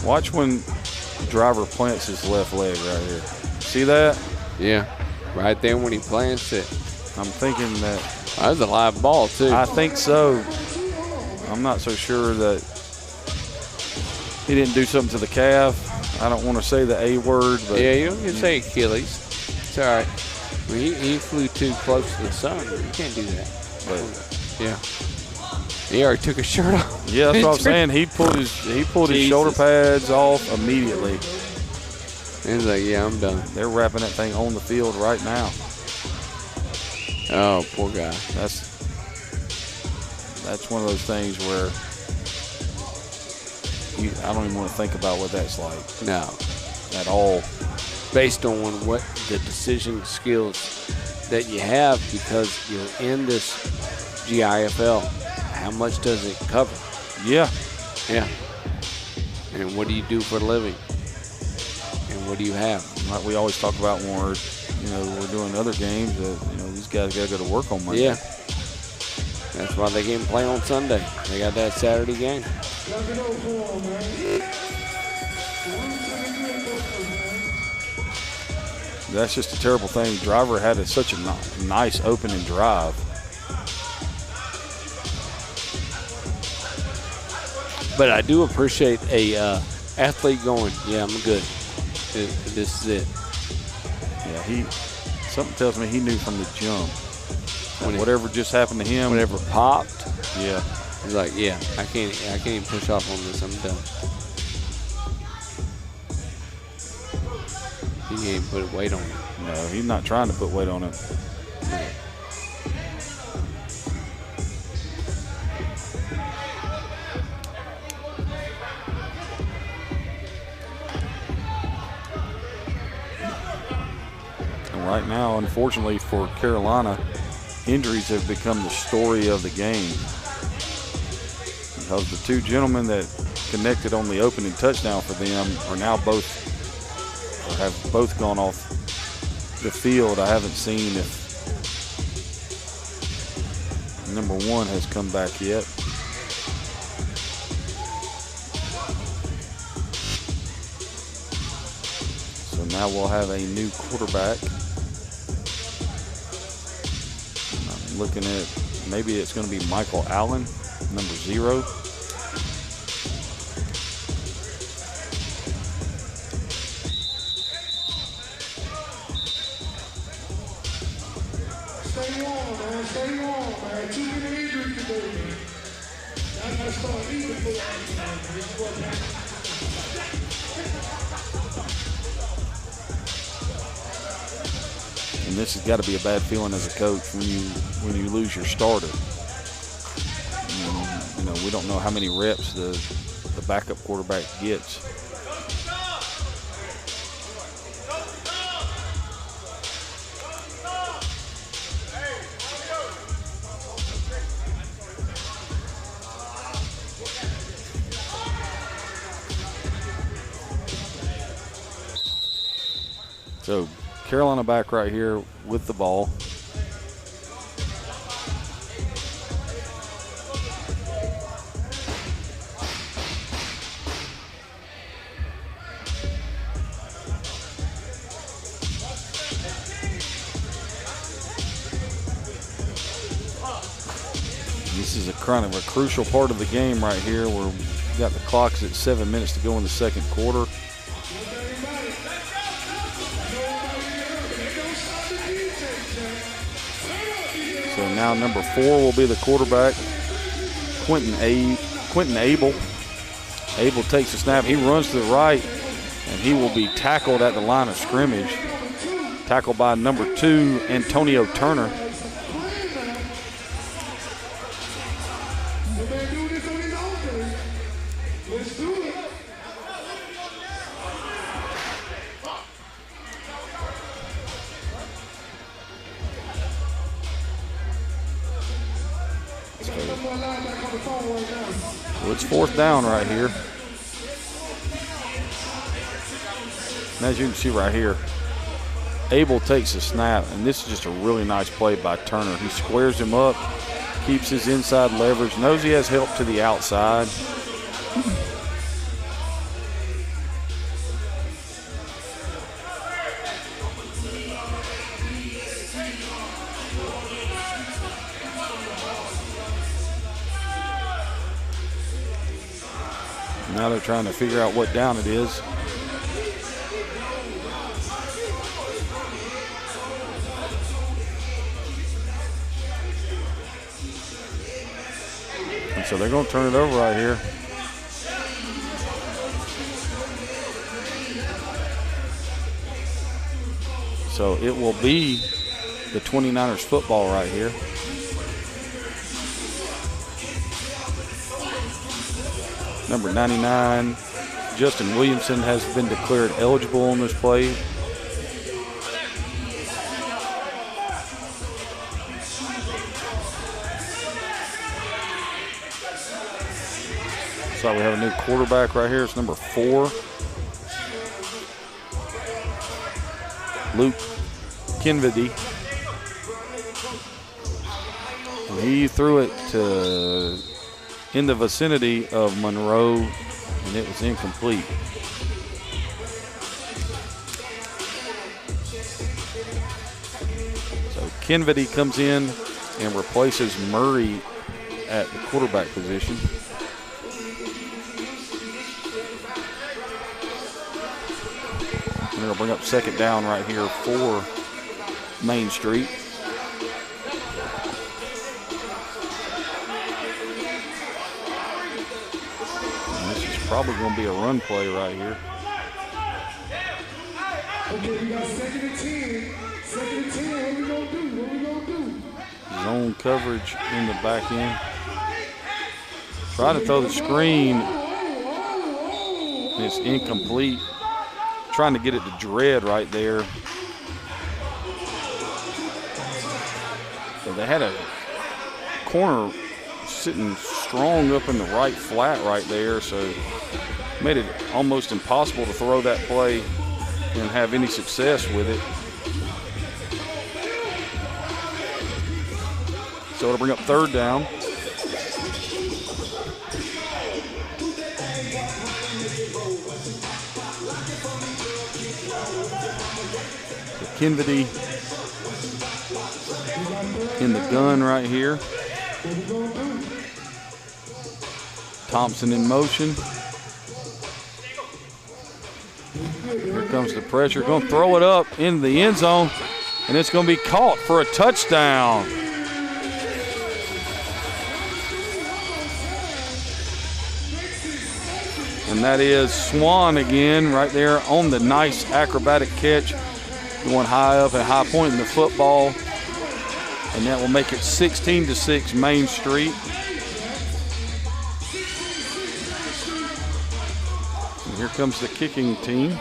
[SPEAKER 2] Watch when driver plants his left leg right here. See that?
[SPEAKER 1] Yeah. Right there when he plants it.
[SPEAKER 2] I'm thinking that.
[SPEAKER 1] That was a live ball, too.
[SPEAKER 2] I think so. I'm not so sure that he didn't do something to the calf. I don't want to say the A word, but.
[SPEAKER 1] Yeah, you can say Achilles. It's all right. I mean, he flew too close to the sun. You can't do that.
[SPEAKER 2] But
[SPEAKER 1] yeah. He already took his shirt off.
[SPEAKER 2] Yeah, that's what I'm saying. He pulled his shoulder pads off immediately.
[SPEAKER 1] He's like, yeah, I'm done.
[SPEAKER 2] They're wrapping that thing on the field right now.
[SPEAKER 1] Oh, poor guy.
[SPEAKER 2] That's one of those things where I don't even want to think about what that's like.
[SPEAKER 1] No.
[SPEAKER 2] At all.
[SPEAKER 1] Based on what the decision skills that you have because you're in this GIFL. How much does it cover?
[SPEAKER 2] Yeah.
[SPEAKER 1] Yeah. And what do you do for a living? And what do you have?
[SPEAKER 2] Like we always talk about when we're doing other games, these guys got to go to work on Monday.
[SPEAKER 1] Yeah. That's why they can't play on Sunday. They got that Saturday game.
[SPEAKER 2] That's just a terrible thing. Driver had such a nice opening drive.
[SPEAKER 1] But I do appreciate a athlete going, yeah, I'm good. This is it.
[SPEAKER 2] Yeah, something tells me he knew from the jump. Whatever just happened to him.
[SPEAKER 1] Whatever popped.
[SPEAKER 2] Yeah.
[SPEAKER 1] He's like, yeah, I can't even push off on this. I'm done. He ain't put weight on it.
[SPEAKER 2] No, he's not trying to put weight on it.
[SPEAKER 1] No.
[SPEAKER 2] Right now, unfortunately for Carolina, injuries have become the story of the game. Because the two gentlemen that connected on the opening touchdown for them are now have both gone off the field. I haven't seen if number one has come back yet. So now we'll have a new quarterback. Looking at maybe it's going to be Michael Allen, number 0.
[SPEAKER 3] Stay warm, man. Stay warm, man. Too many injuries today. That's start eating for
[SPEAKER 2] And this has got to be a bad feeling as a coach when you lose your starter. We don't know how many reps the backup quarterback gets. So Carolina back right here with the ball. This is a kind of a crucial part of the game right here where we got the clocks at 7 minutes to go in the second quarter. So now number 4 will be the quarterback, Quentin Abel. Abel takes the snap. He runs to the right, and he will be tackled at the line of scrimmage. Tackled by number 2, Antonio Turner. Well, it's 4th down right here. And as you can see right here, Abel takes a snap, and this is just a really nice play by Turner. He squares him up, keeps his inside leverage, knows he has help to the outside. Now they're trying to figure out what down it is. And so they're going to turn it over right here. So it will be the 29ers football right here. Number 99, Justin Williamson, has been declared eligible on this play. So we have a new quarterback right here. It's number 4. Luke Kinvedy. And he threw it to in the vicinity of Monroe, and it was incomplete. So Kinvedy comes in and replaces Murray at the quarterback position. We're going to bring up 2nd down right here for Main Street. And this is probably going to be a run play right here.
[SPEAKER 3] Okay, we got 2nd and 10. 2nd and 10. What we going to do? What we going to do?
[SPEAKER 2] Zone coverage in the back end. Try to throw the screen. It's incomplete. Trying to get it to Dredd right there. So they had a corner sitting strong up in the right flat right there, so made it almost impossible to throw that play and have any success with it. So it'll bring up 3rd down. Kinvedy in the gun right here. Thompson in motion. Here comes the pressure. Going to throw it up in the end zone, and it's going to be caught for a touchdown. And that is Suwanne again right there on the nice acrobatic catch. Going high up at high point in the football. And that will make it 16-6 Main Street. And here comes the kicking team.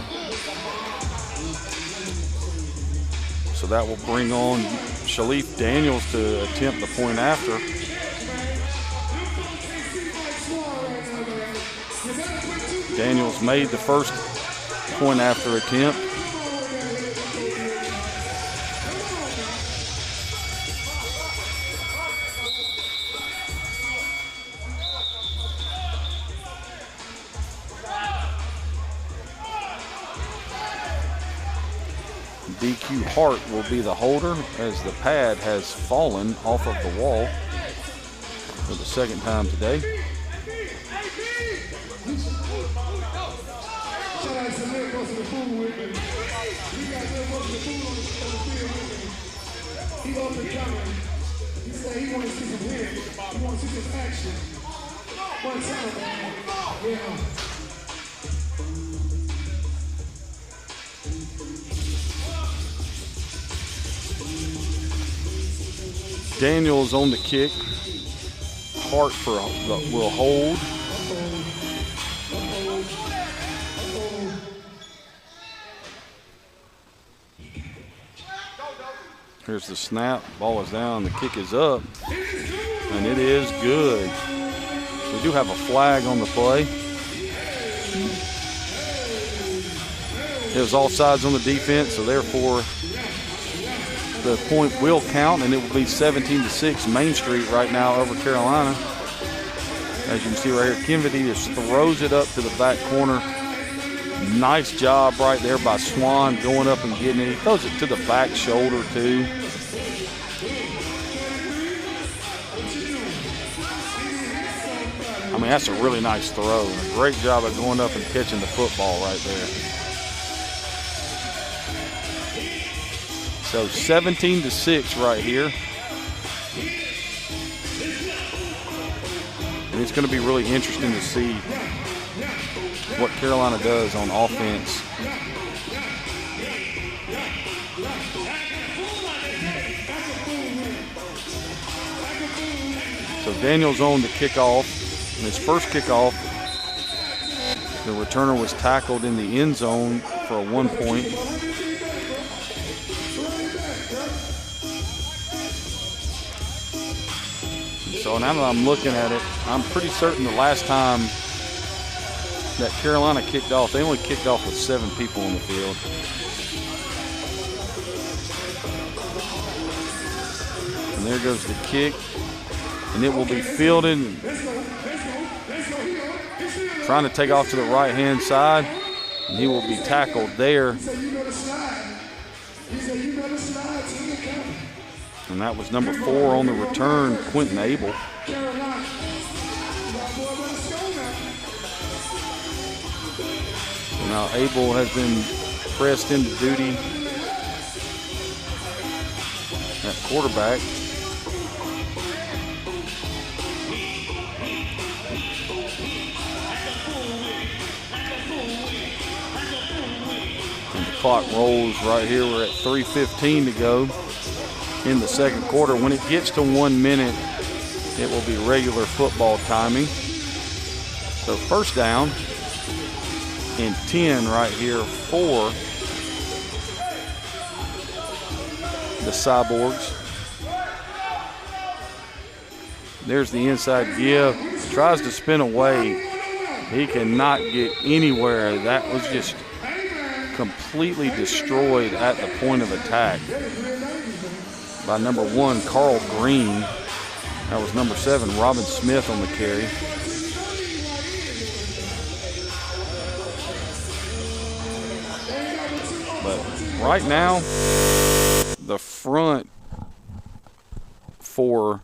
[SPEAKER 2] So that will bring on Shalif Daniels to attempt the point after. Daniels made the first point after attempt. DQ Hart will be the holder as the pad has fallen off of the wall for the 2nd time today.
[SPEAKER 3] He opened the camera. He said he wanted to see some win. He wanted to see some action. One time, man. Yeah.
[SPEAKER 2] Daniels on the kick. Hart will hold. Here's the snap. Ball is down. The kick is up. and it is good. We do have a flag on the play. It was offsides on the defense, so therefore the point will count, and it will be 17-6 Main Street right now over Carolina. As you can see right here, Kinvedy just throws it up to the back corner. Nice job right there by Suwanne going up and getting it. He throws it to the back shoulder too. I mean, that's a really nice throw. A great job of going up and catching the football right there. So 17-6 right here. And it's going to be really interesting to see what Carolina does on offense. So Daniel's on the kickoff. In his first kickoff, the returner was tackled in the end zone for a 1 point. So now that I'm looking at it, I'm pretty certain the last time that Carolina kicked off, they only kicked off with 7 people on the field. And there goes the kick, and it will be fielded. Trying to take off to the right-hand side, and he will be tackled there. And that was number 4 on the return, Quentin Abel. So now Abel has been pressed into duty at quarterback. Clock rolls right here. We're at 3:15 to go in the second quarter. When it gets to 1 minute, it will be regular football timing. So first down and 10 right here for the Cyborgs. There's the inside give. Tries to spin away. He cannot get anywhere. That was just completely destroyed at the point of attack by number 1, Carl Green. That was number 7, Robin Smith on the carry. But right now, the front for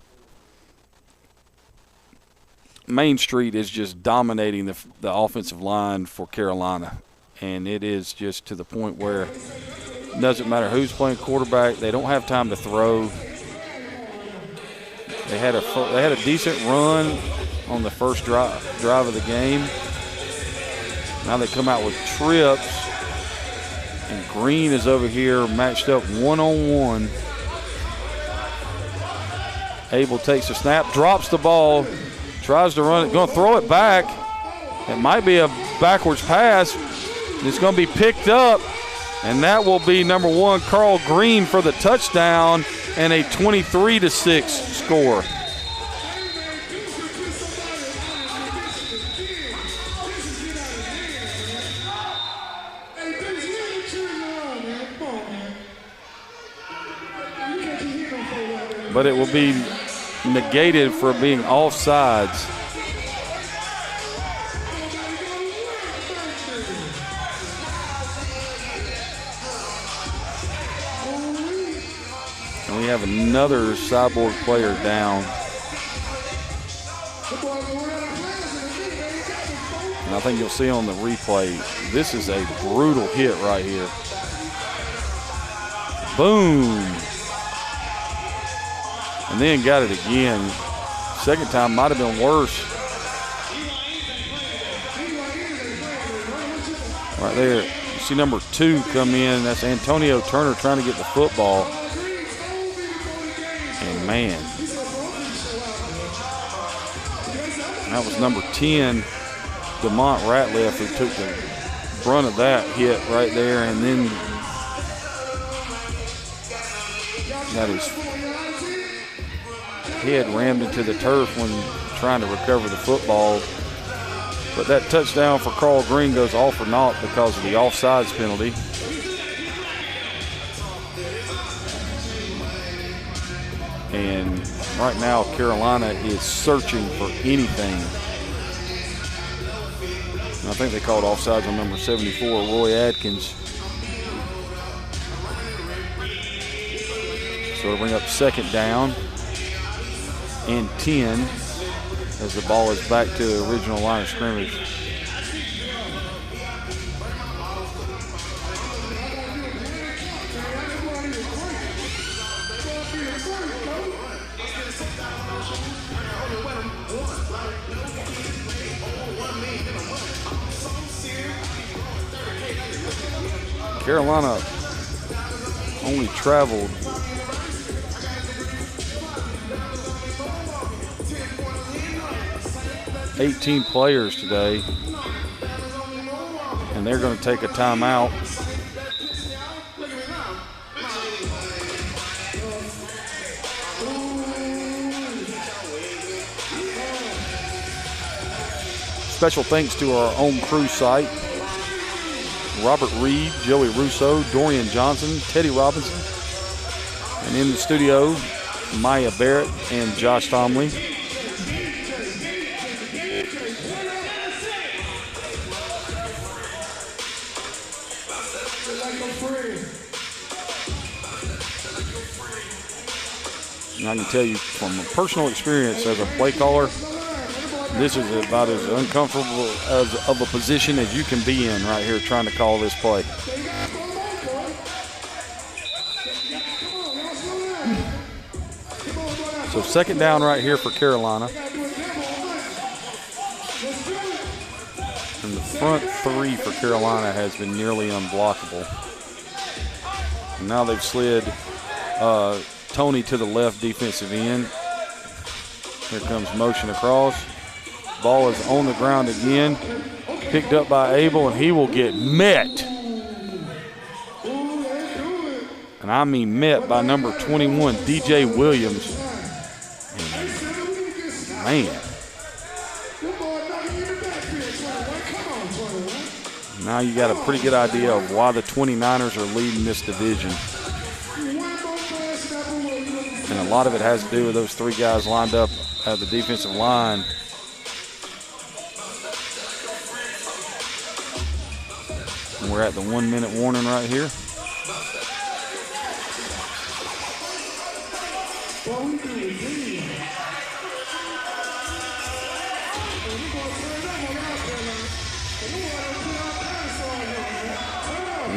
[SPEAKER 2] Main Street is just dominating the offensive line for Carolina. And it is just to the point where it doesn't matter who's playing quarterback. They don't have time to throw. They had a decent run on the first drive of the game. Now they come out with trips, and Green is over here matched up one-on-one. Abel takes a snap, drops the ball, tries to run it, going to throw it back. It might be a backwards pass. It's going to be picked up, and that will be number 1, Carl Green, for the touchdown and a 23-6 score. But it will be negated for being offsides. We have another Cyborg player down. And I think you'll see on the replay, this is a brutal hit right here. Boom. And then got it again. Second time might have been worse. Right there, you see number 2 come in. That's Antonio Turner trying to get the football. And man, that was number 10, DeMont Ratliff, who took the brunt of that hit right there. And then that is he had rammed into the turf when trying to recover the football. But that touchdown for Carl Green goes all for naught because of the offsides penalty. And right now, Carolina is searching for anything. And I think they called offsides on number 74, Roy Adkins. So it'll bring up second down and 10 as the ball is back to the original line of scrimmage. Carolina only traveled 18 players today, and they're going to take a timeout. Special thanks to our own crew site. Robert Reed, Joey Russo, Dorian Johnson, Teddy Robinson, and in the studio, Maya Barrett and Josh Tomley. And I can tell you from a personal experience as a play caller, this is about as uncomfortable of a position as you can be in right here trying to call this play. So second down right here for Carolina. And the front three for Carolina has been nearly unblockable. And now they've slid Tony to the left defensive end. Here comes motion across. Ball is on the ground again. Picked up by Abel, and he will get met. And I mean met by number 21, DJ Williams. And man. Now you got a pretty good idea of why the 29ers are leading this division. And a lot of it has to do with those three guys lined up at the defensive line. And we're at the 1 minute warning right here.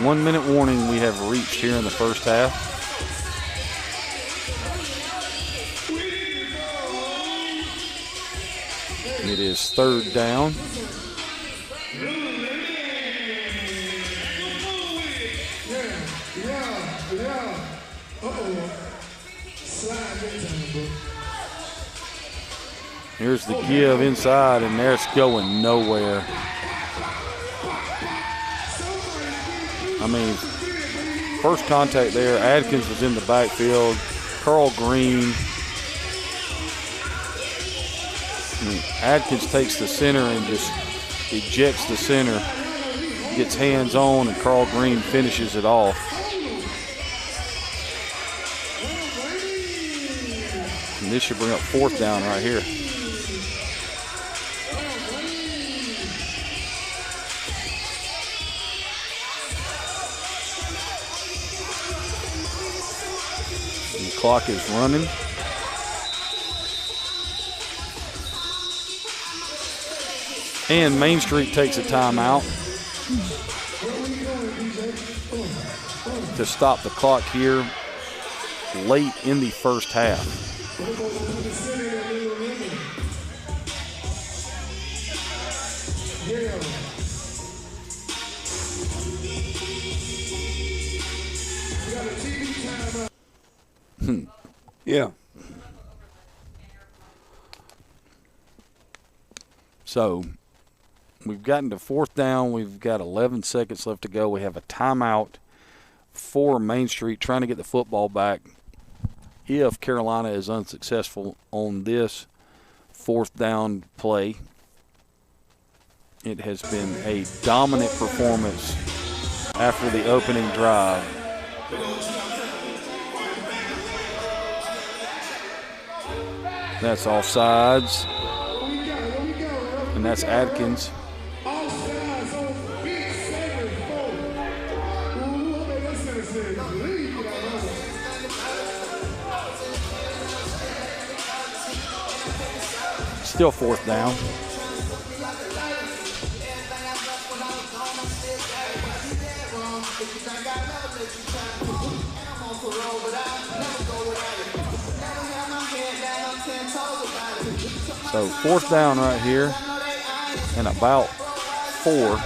[SPEAKER 2] One minute warning we have reached here in the first half. It is third down. Here's the give inside, and there's going nowhere. I mean, first contact there, Adkins was in the backfield. Carl Green. Adkins takes the center and just ejects the center. Gets hands on, and Carl Green finishes it off. And this should bring up fourth down right here. And the clock is running. And Main Street takes a timeout to stop the clock here late in the first half.
[SPEAKER 1] Yeah.
[SPEAKER 2] So we've gotten to fourth down. We've got 11 seconds left to go. We have a timeout for Main Street trying to get the football back. if Carolina is unsuccessful on this 4th down play. It has been a dominant performance after the opening drive. That's offsides. And that's Adkins. Still 4th down. So 4th down right here, and about 4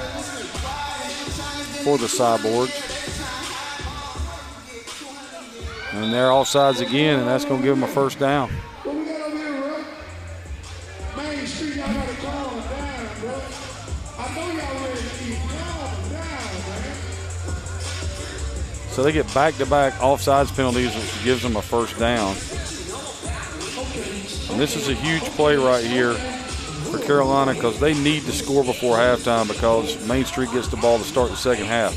[SPEAKER 2] for the Cyborgs. And they're offsides again, and that's going to give them a 1st down.
[SPEAKER 3] What we got over here, bro? Main Street, y'all got to calm down, bro. I know y'all ready to keep calm down, man.
[SPEAKER 2] So they get back-to-back offsides penalties, which gives them a 1st down. And this is a huge play right here for Carolina because they need to score before halftime because Main Street gets the ball to start the 2nd half.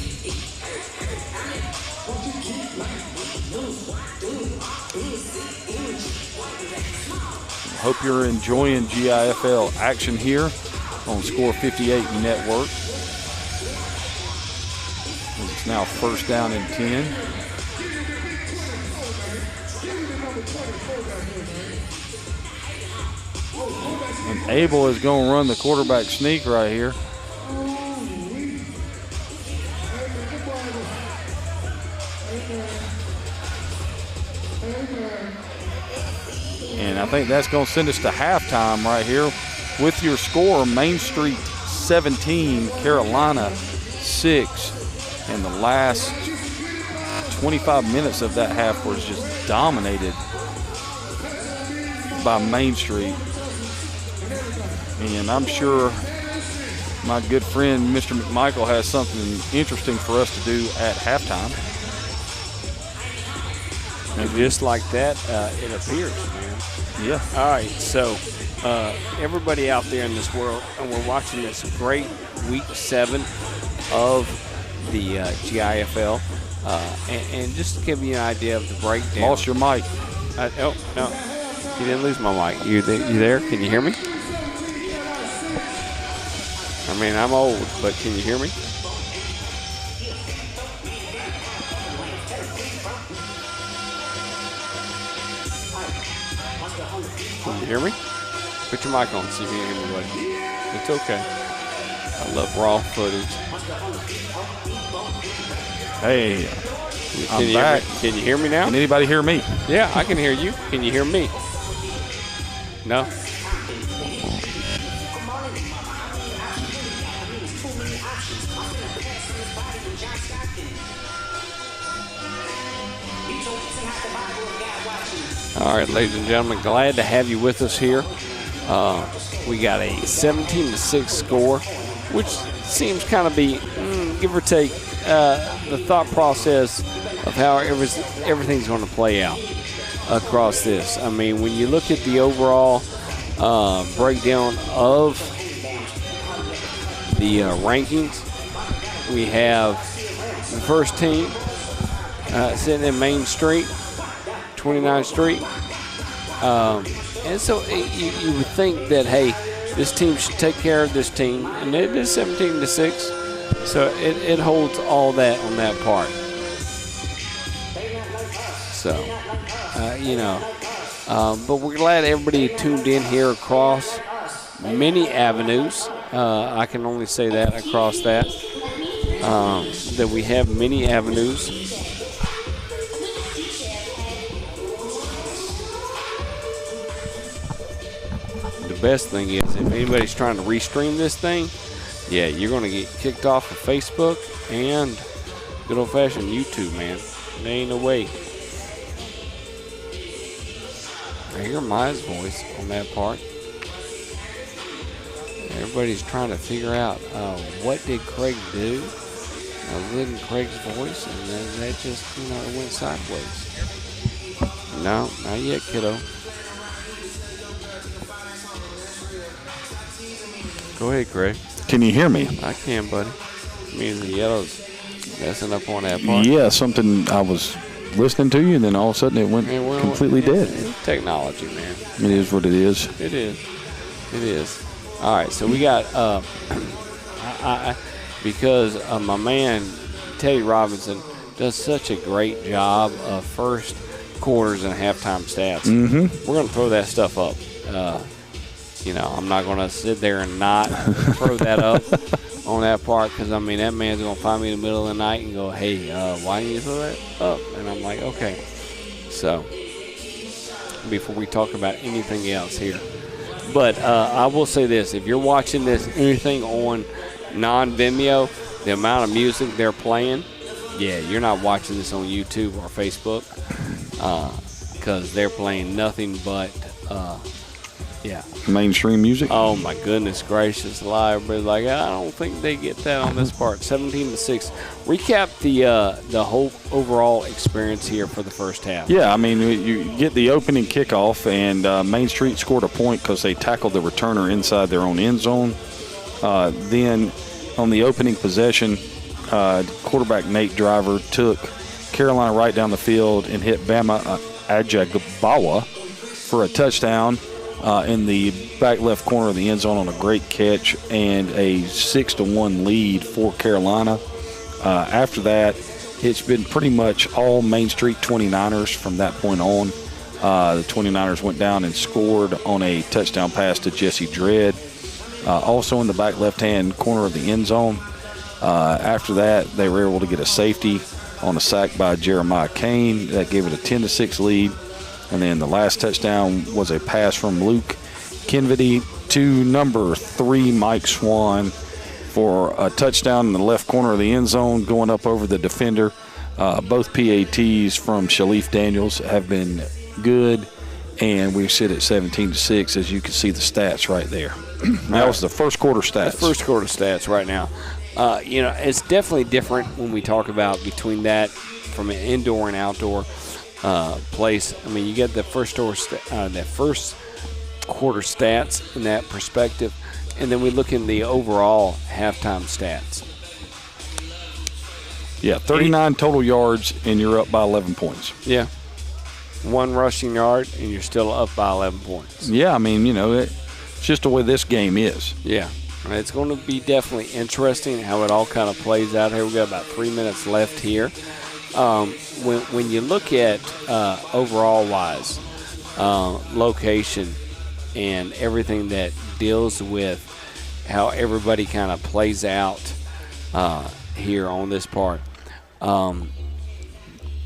[SPEAKER 2] Hope you're enjoying GIFL action here on Score 58 Network. It's now 1st down and 10. And Abel is going to run the quarterback sneak right here. And I think that's going to send us to halftime right here with your score, Main Street 17, Carolina 6. And the last 25 minutes of that half was just dominated by Main Street. And I'm sure my good friend, Mr. McMichael, has something interesting for us to do at halftime.
[SPEAKER 1] And just like that, it appears, man.
[SPEAKER 2] Yeah.
[SPEAKER 1] All right, so everybody out there in this world, and we're watching this great Week 7 of the GIFL. And just to give you an idea of the breakdown.
[SPEAKER 2] Lost your mic.
[SPEAKER 1] Oh, no. You didn't lose my mic. You there? Can you hear me? I mean, I'm old, but can you hear me? Can you hear me? Put your mic on, see if you can hear me, buddy. It's okay. I love raw footage.
[SPEAKER 2] Hey, I'm back.
[SPEAKER 1] Can you hear me now?
[SPEAKER 2] Can anybody hear me?
[SPEAKER 1] Yeah, I can hear you. Can you hear me? No? All right, ladies and gentlemen, glad to have you with us here. We got a 17-6 score, which seems kind of be, give or take, the thought process of how everything's going to play out across this. I mean, when you look at the overall breakdown of the rankings, we have the first team sitting in Main Street, 29th Street. And so you would think that, hey, this team should take care of this team. And it is 17-6. So it holds all that on that part. So, but we're glad everybody tuned in here across many avenues. I can only say that across that we have many avenues. The best thing is, if anybody's trying to restream this thing, yeah, you're going to get kicked off of Facebook and good old-fashioned YouTube, man. There ain't no way. I hear Maya's voice on that part. Everybody's trying to figure out what did Craig do? I was in Craig's voice, and then that just, it went sideways. No, not yet, kiddo. Go ahead, Greg.
[SPEAKER 2] Can you hear me?
[SPEAKER 1] I can, buddy. I mean, the yellow's messing up on that part.
[SPEAKER 2] Yeah, something I was listening to you, and then all of a sudden it went completely dead.
[SPEAKER 1] It's technology, man.
[SPEAKER 2] It is what it is.
[SPEAKER 1] It is. It is. All right, so we got because my man Teddy Robinson does such a great job of first quarters and halftime stats.
[SPEAKER 2] Mm-hmm.
[SPEAKER 1] We're going to throw that stuff up. I'm not going to sit there and not throw that up on that part because, I mean, that man's going to find me in the middle of the night and go, hey, why didn't you throw that up? And I'm like, okay. So before we talk about anything else here. But I will say this. If you're watching this, anything on non-Vimeo, the amount of music they're playing, yeah, you're not watching this on YouTube or Facebook because they're playing nothing but,
[SPEAKER 2] mainstream music.
[SPEAKER 1] Oh, my goodness gracious. Everybody's like, I don't think they get that on this part. 17-6. Recap the whole overall experience here for the first half.
[SPEAKER 2] Yeah, I mean, you get the opening kickoff, and Main Street scored a point because they tackled the returner inside their own end zone. Then on the opening possession, quarterback Nate Driver took Carolina right down the field and hit Bama Ajagbawa for a touchdown in the back left corner of the end zone on a great catch and a 6-1 lead for Carolina. After that, it's been pretty much all Main Street 29ers from that point on. The 29ers went down and scored on a touchdown pass to Jesse Dredd. Also in the back left-hand corner of the end zone. After that, they were able to get a safety on a sack by Jeremiah Kane. That gave it a 10-6 lead. And then the last touchdown was a pass from Luke Kinvedy to number 3, Mike Suwanne, for a touchdown in the left corner of the end zone going up over the defender. Both PATs from Shalif Daniels have been good, and we sit at 17-6, as you can see the stats right there. That was the first quarter stats.
[SPEAKER 1] The first quarter stats right now. It's definitely different when we talk about between that from an indoor and outdoor place. I mean, you get the first quarter stats in that perspective, and then we look in the overall halftime stats.
[SPEAKER 2] Yeah, 39 total yards, and you're up by 11 points.
[SPEAKER 1] Yeah. 1 rushing yard, and you're still up by 11 points.
[SPEAKER 2] Yeah, I mean, it's just the way this game is.
[SPEAKER 1] Yeah. It's going to be definitely interesting how it all kind of plays out here. We've got about 3 minutes left here. When you look at overall-wise, location and everything that deals with how everybody kind of plays out here on this part, the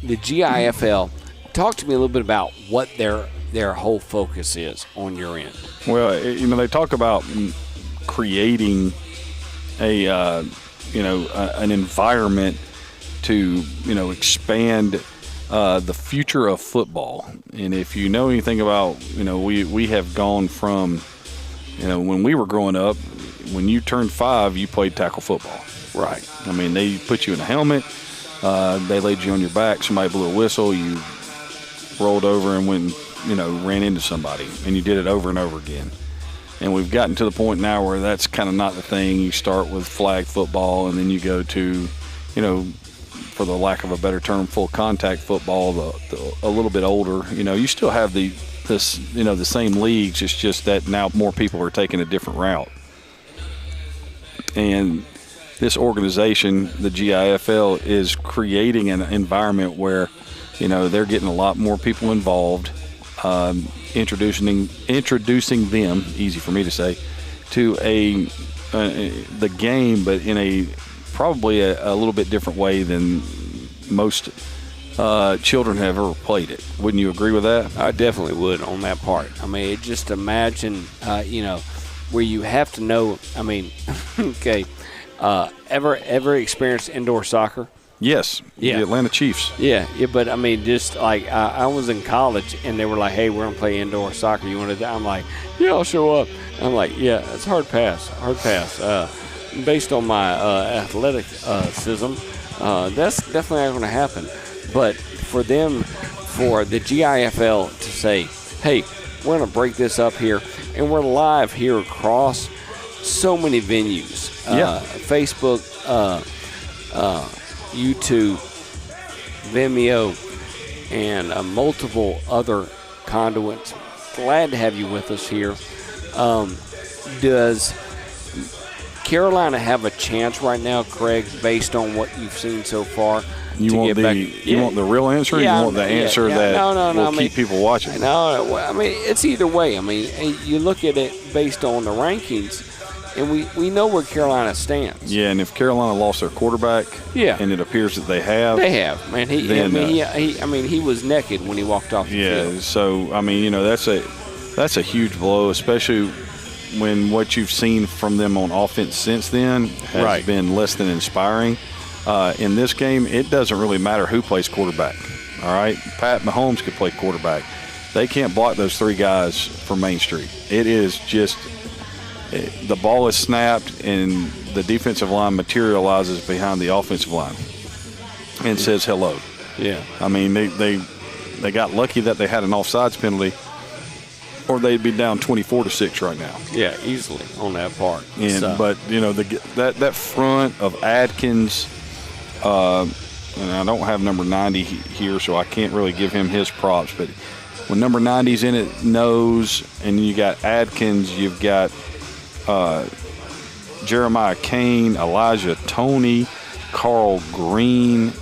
[SPEAKER 1] GIFL, talk to me a little bit about what their whole focus is on your end.
[SPEAKER 2] Well, they talk about creating an environment to expand the future of football. And if you know anything about we have gone from when we were growing up, when you turned 5 you played tackle football.
[SPEAKER 1] Right.
[SPEAKER 2] I mean, they put you in a helmet, they laid you on your back, somebody blew a whistle, you rolled over and went and ran into somebody, and you did it over and over again. And we've gotten to the point now where that's kind of not the thing. You start with flag football, and then you go to, for the lack of a better term, full contact football, a little bit older. You still have the same leagues. It's just that now more people are taking a different route. And this organization, the GIFL, is creating an environment where, they're getting a lot more people involved. Introducing them, easy for me to say, to the game, but in probably a little bit different way than most children have ever played it. Wouldn't you agree with that?
[SPEAKER 1] I definitely would on that part. I mean, just imagine, where you have to know. I mean, okay, ever experienced indoor soccer?
[SPEAKER 2] Yes,
[SPEAKER 1] yeah.
[SPEAKER 2] The Atlanta Chiefs.
[SPEAKER 1] Yeah, but I mean, just like I was in college and they were like, hey, we're going to play indoor soccer. You want to? I'm like, yeah, I'll show up. I'm like, yeah, it's hard pass. Based on my athleticism, that's definitely not going to happen. But for them for the GIFL to say, hey, we're going to break this up here, and we're live here across so many venues. Facebook, YouTube, Vimeo, and multiple other conduits. Glad to have you with us here. Does Carolina have a chance right now, Craig, based on what you've seen so far?
[SPEAKER 2] You want the real answer?
[SPEAKER 1] Yeah,
[SPEAKER 2] you want the answer that will keep people watching?
[SPEAKER 1] No, I mean, it's either way. I mean, you look at it based on the rankings, and we know where Carolina stands.
[SPEAKER 2] Yeah, and if Carolina lost their quararguardian, and it appears that they have.
[SPEAKER 1] They have, man. He was naked when he walked off the field.
[SPEAKER 2] Yeah, so, I mean, that's a huge blow, especially when what you've seen from them on offense since then has been less than inspiring. In this game, it doesn't really matter who plays quarterback, all right? Pat Mahomes could play quarterback. They can't block those three guys from Main Street. It is just the ball is snapped and the defensive line materializes behind the offensive line and says hello.
[SPEAKER 1] Yeah.
[SPEAKER 2] I mean, they got lucky that they had an offsides penalty, or they'd be down 24-6 right now.
[SPEAKER 1] Yeah, easily on that part.
[SPEAKER 2] But that front of Adkins, and I don't have number 90 here, so I can't really give him his props. But when number 90's in it, Nose, and you got Adkins, you've got Jeremiah Kane, Elijah Toney, Carl Green.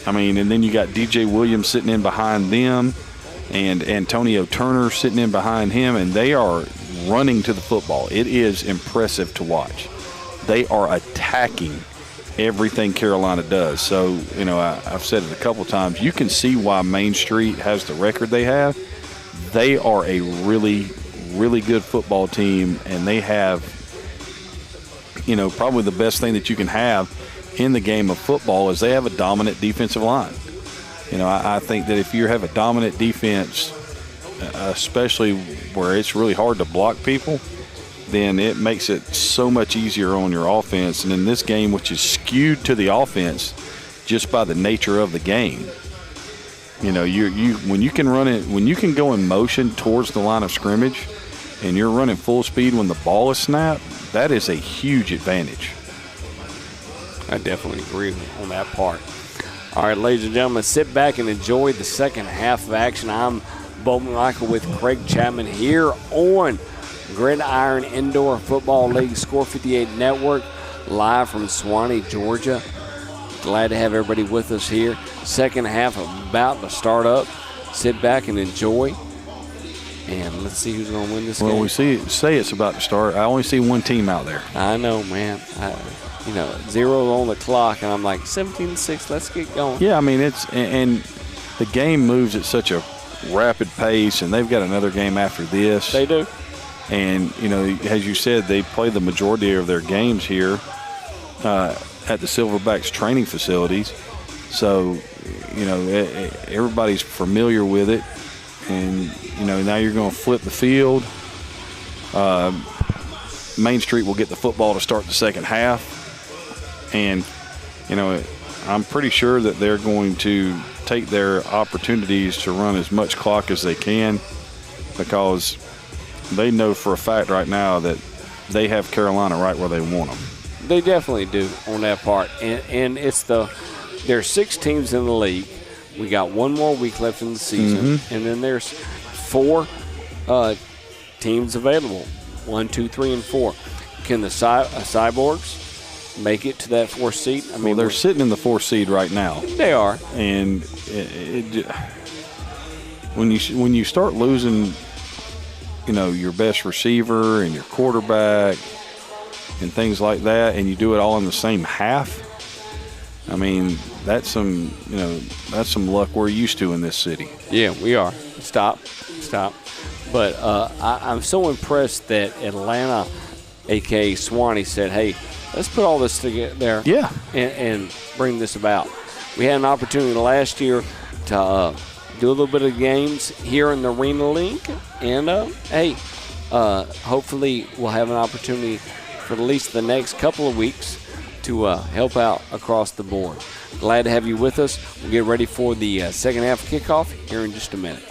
[SPEAKER 2] I mean, and then you got DJ Williams sitting in behind them, and Antonio Turner sitting in behind him, and they are running to the football. It is impressive to watch. They are attacking everything Carolina does. So, I've said it a couple times. You can see why Main Street has the record they have. They are a really, really good football team, and they have, probably the best thing that you can have in the game of football is they have a dominant defensive line. I think that if you have a dominant defense, especially where it's really hard to block people, then it makes it so much easier on your offense. And in this game, which is skewed to the offense just by the nature of the game, when you can run it, when you can go in motion towards the line of scrimmage and you're running full speed when the ball is snapped, that is a huge advantage.
[SPEAKER 1] I definitely agree on that part. All right, ladies and gentlemen, sit back and enjoy the second half of action. I'm Bowman Michael with Craig Chapman here on Gridiron Indoor Football League Score 58 Network, live from Suwanne, Georgia. Glad to have everybody with us here. Second half about to start up. Sit back and enjoy. And let's see who's going to win this game.
[SPEAKER 2] Well, we say it's about to start. I only see one team out there.
[SPEAKER 1] I know, man. 0 on the clock, and I'm like 17-6. Let's get going.
[SPEAKER 2] Yeah, I mean and the game moves at such a rapid pace, and they've got another game after this.
[SPEAKER 1] They do.
[SPEAKER 2] And as you said, they play the majority of their games here at the Silverbacks training facilities. So everybody's familiar with it, and now you're going to flip the field. Main Street will get the football to start the second half. And, I'm pretty sure that they're going to take their opportunities to run as much clock as they can, because they know for a fact right now that they have Carolina right where they want them.
[SPEAKER 1] They definitely do on that part. And there's 6 teams in the league. We got one more week left in the season. Mm-hmm. And then there's 4 teams available, 1, 2, 3, and 4. Can the Cyborgs make it to that 4th seed?
[SPEAKER 2] Well, they're sitting in the 4th seed right now.
[SPEAKER 1] They are.
[SPEAKER 2] And when you start losing, your best receiver and your quarterback and things like that, and you do it all in the same half, I mean, that's some luck we're used to in this city.
[SPEAKER 1] Yeah, we are. Stop. But I'm so impressed that Atlanta, a.k.a. Suwanne, said, hey, let's put all this together and bring this about. We had an opportunity last year to do a little bit of games here in the Arena League. And, hopefully we'll have an opportunity for at least the next couple of weeks to help out across the board. Glad to have you with us. We'll get ready for the second half kickoff here in just a minute.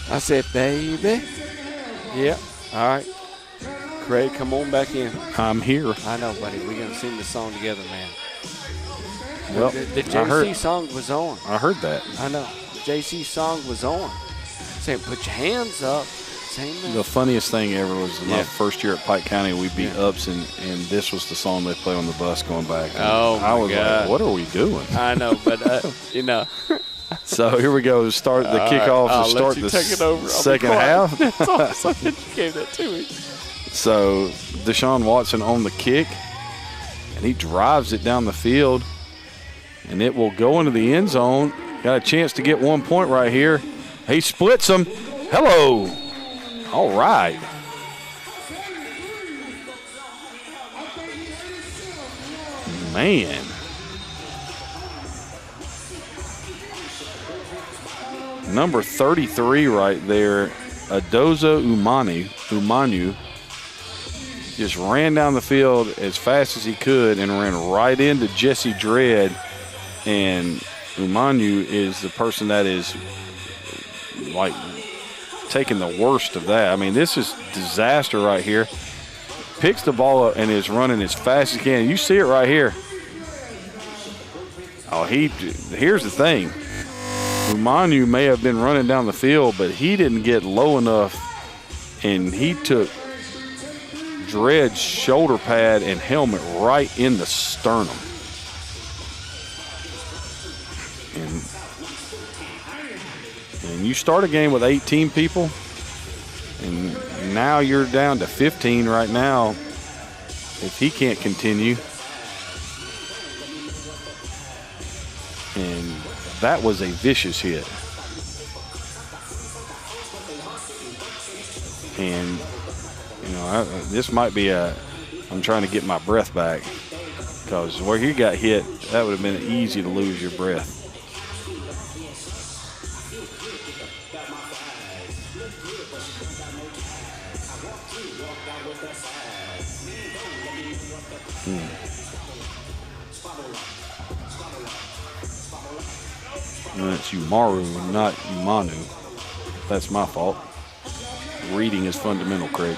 [SPEAKER 1] I said, baby. Yeah. All right. Craig, come on back in.
[SPEAKER 2] I'm here.
[SPEAKER 1] I know, buddy. We're going to sing the song together, man.
[SPEAKER 2] Well,
[SPEAKER 1] the JC song was on.
[SPEAKER 2] I heard that.
[SPEAKER 1] I know. The JC song was on. Saying, put your hands up.
[SPEAKER 2] The funniest thing ever was my first year at Pike County. We beat Upson, and this was the song they play on the bus going back. And I was like, what are we doing?
[SPEAKER 1] I know, but, you know.
[SPEAKER 2] So here we go. Start the kickoff to start the second half.
[SPEAKER 1] That's awesome. You gave that to me.
[SPEAKER 2] So Deshaun Watson on the kick, and he drives it down the field, and it will go into the end zone. Got a chance to get 1 point right here. He splits them. Hello. All right. Man. Number 33 right there, Adoza Umanu, just ran down the field as fast as he could and ran right into Jesse Dredd. And Umanu is the person that is like taking the worst of that. I mean, this is disaster right here. Picks the ball up and is running as fast as he can. You see it right here. Oh, here's the thing. Umanu may have been running down the field, but he didn't get low enough, and he took Dredd's shoulder pad and helmet right in the sternum. And you start a game with 18 people, and now you're down to 15 right now if he can't continue. And that was a vicious hit. And, you know, this might be I'm trying to get my breath back, because where he got hit, that would have been easy to lose your breath. That's Umaru, not Umanu. That's my fault. Reading is fundamental, Craig.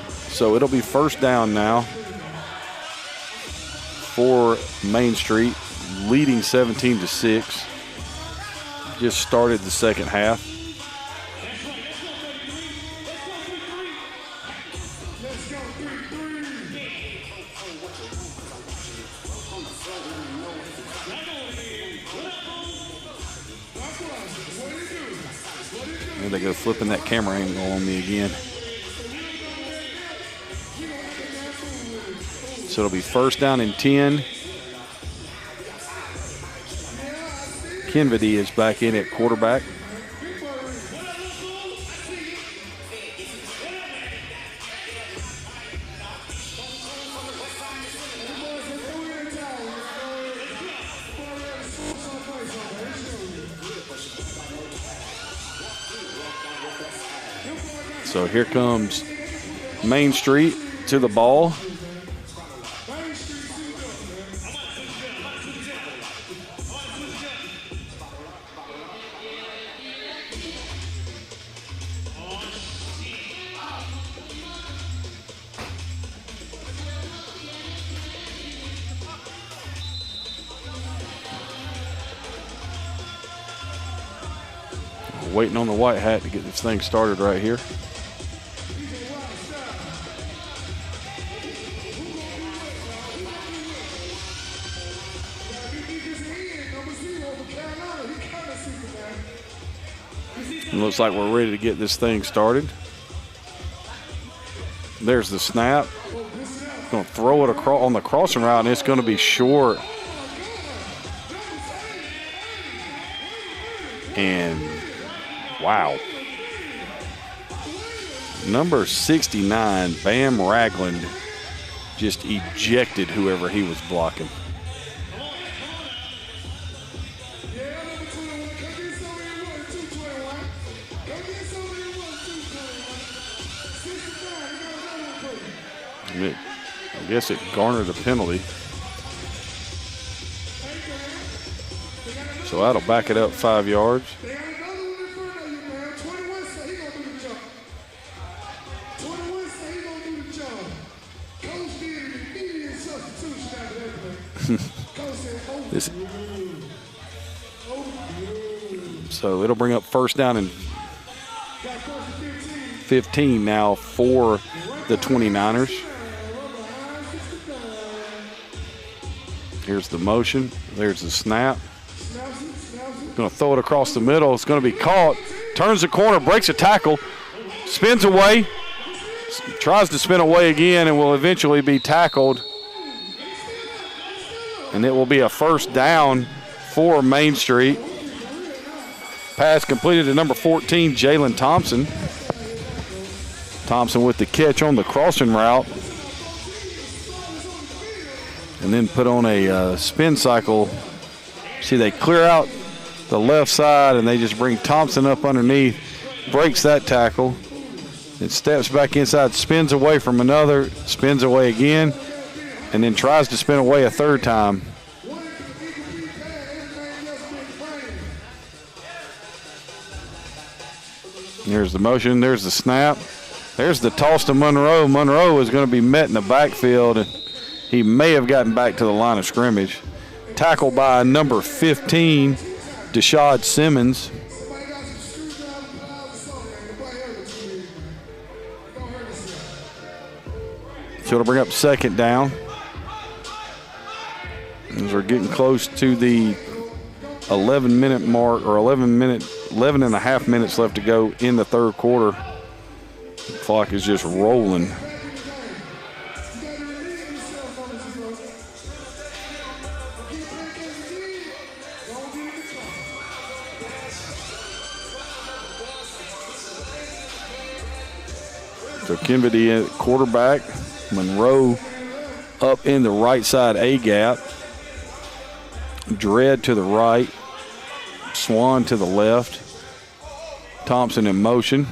[SPEAKER 2] So it'll be first down now for Main Street, leading 17-6. Just started the second half. There they go, flipping that camera angle on me again. So it'll be first down and 10. Kinvedy is back in at quarterback. So here comes Main Street to the ball. Waiting on the white hat to get this thing started right here. It looks like we're ready to get this thing started. There's the snap. Going to throw it across on the crossing route, and it's going to be short. And wow. Number 69, Bam Ragland, just ejected whoever he was blocking. I guess it garnered a penalty. So that'll back it up 5 yards. So it'll bring up first down and 15 now for the 29ers. Here's the motion. There's the snap. Going to throw it across the middle. It's going to be caught. Turns the corner, breaks a tackle, spins away, tries to spin away again, and will eventually be tackled. And it will be a first down for Main Street. Pass completed to number 14, Jalen Thompson. Thompson with the catch on the crossing route. And then put on a spin cycle. See, they clear out the left side, and they just bring Thompson up underneath, breaks that tackle. It steps back inside, spins away from another, spins away again, and then tries to spin away a third time. There's the motion, there's the snap. There's the toss to Monroe. Monroe is going to be met in the backfield, and he may have gotten back to the line of scrimmage. Tackled by number 15, Deshad Simmons. So it'll bring up second down. As we're getting close to the 11-minute mark, or 11 and a half minutes left to go in the third quarter. The clock is just rolling. So Kinvedy at quarterback, Monroe up in the right side A gap, Dredd to the right, Suwanne to the left, Thompson in motion.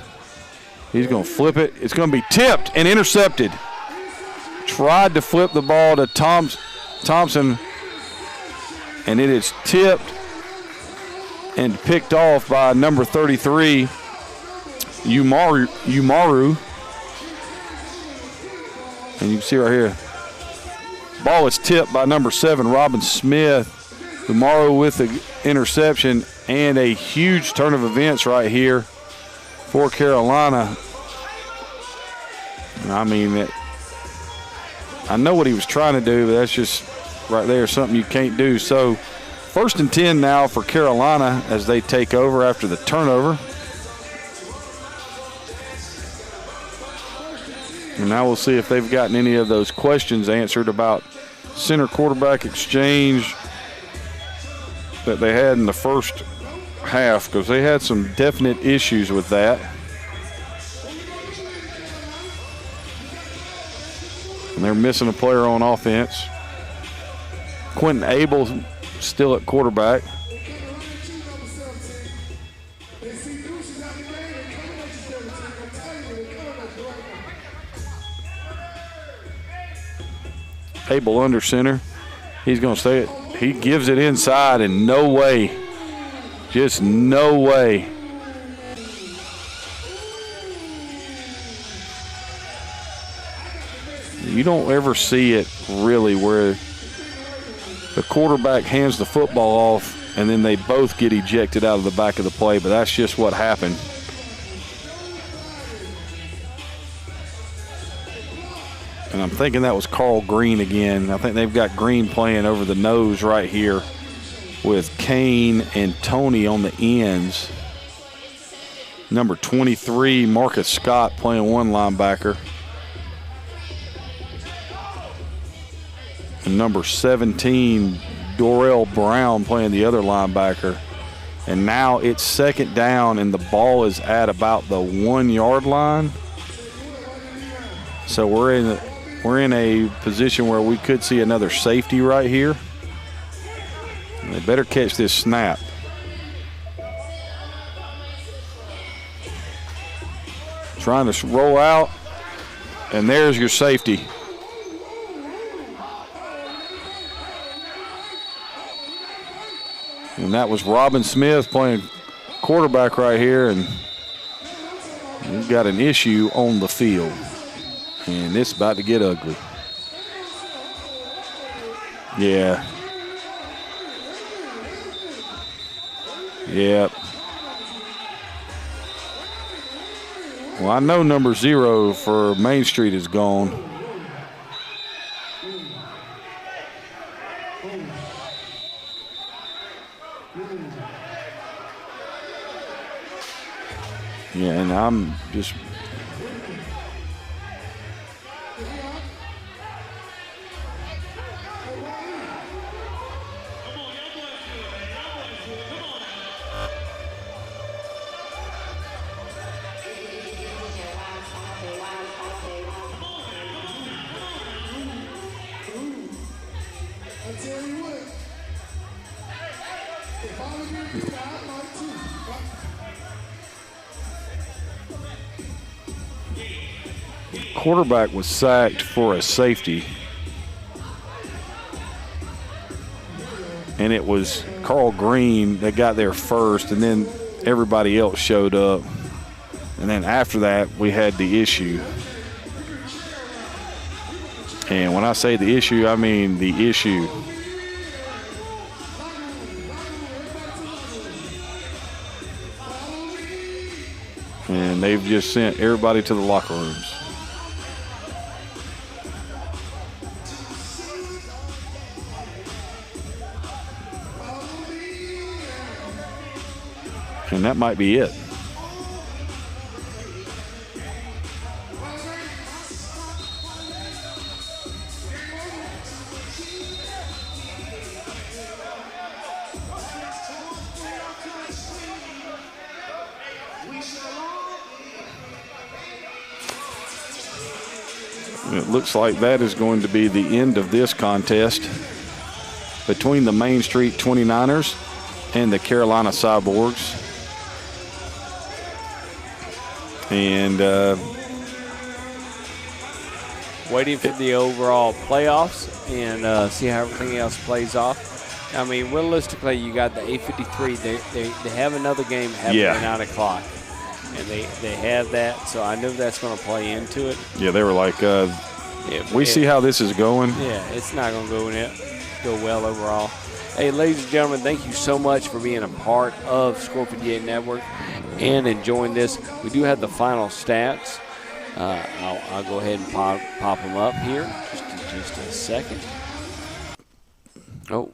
[SPEAKER 2] He's going to flip it. It's going to be tipped and intercepted. Tried to flip the ball to Thompson, and it is tipped and picked off by number 33, Umaru. And you can see right here, ball is tipped by number 7, Robin Smith. Umaru with the interception, and a huge turn of events right here for Carolina. I mean, I know what he was trying to do, but that's just right there something you can't do. So first and 10 now for Carolina as they take over after the turnover. And now we'll see if they've gotten any of those questions answered about center quarterback exchange that they had in the first half, because they had some definite issues with that. And they're missing a player on offense. Quentin Abel still at quarterback. Abel under center. He's going to stay it. He gives it inside, and no way. Just no way. You don't ever see it really where the quarterback hands the football off and then they both get ejected out of the back of the play, but that's just what happened. And I'm thinking that was Carl Green again. I think they've got Green playing over the nose right here with Kane and Tony on the ends. Number 23, Marcus Scott, playing one linebacker. And number 17, Dorrell Brown, playing the other linebacker. And now it's second down, and the ball is at about the 1 yard line. So we're in a position where we could see another safety right here. And they better catch this snap. Trying to roll out, and there's your safety. And that was Robin Smith playing quarterback right here, and we've got an issue on the field. And it's about to get ugly. Yeah. Yep. Well, I know number 0 for Main Street is gone. Yeah, and I'm just quarterback was sacked for a safety. And it was Carl Green that got there first, and then everybody else showed up. And then after that, we had the issue. And when I say the issue, I mean the issue. And they've just sent everybody to the locker rooms. And that might be it. It looks like that is going to be the end of this contest between the Main Street 29ers and the Carolina Cyborgs. And
[SPEAKER 1] waiting for the overall playoffs and see how everything else plays off. I mean, realistically, you got the 8:53. They have another game happening at 9 o'clock, and they have that. So I know that's going to play into it.
[SPEAKER 2] Yeah, they were like, we see how this is going.
[SPEAKER 1] Yeah, it's not going to go well overall. Hey, ladies and gentlemen, thank you so much for being a part of Score 58 Network and enjoying this. We do have the final stats. I'll go ahead and pop them up here just a second. Oh,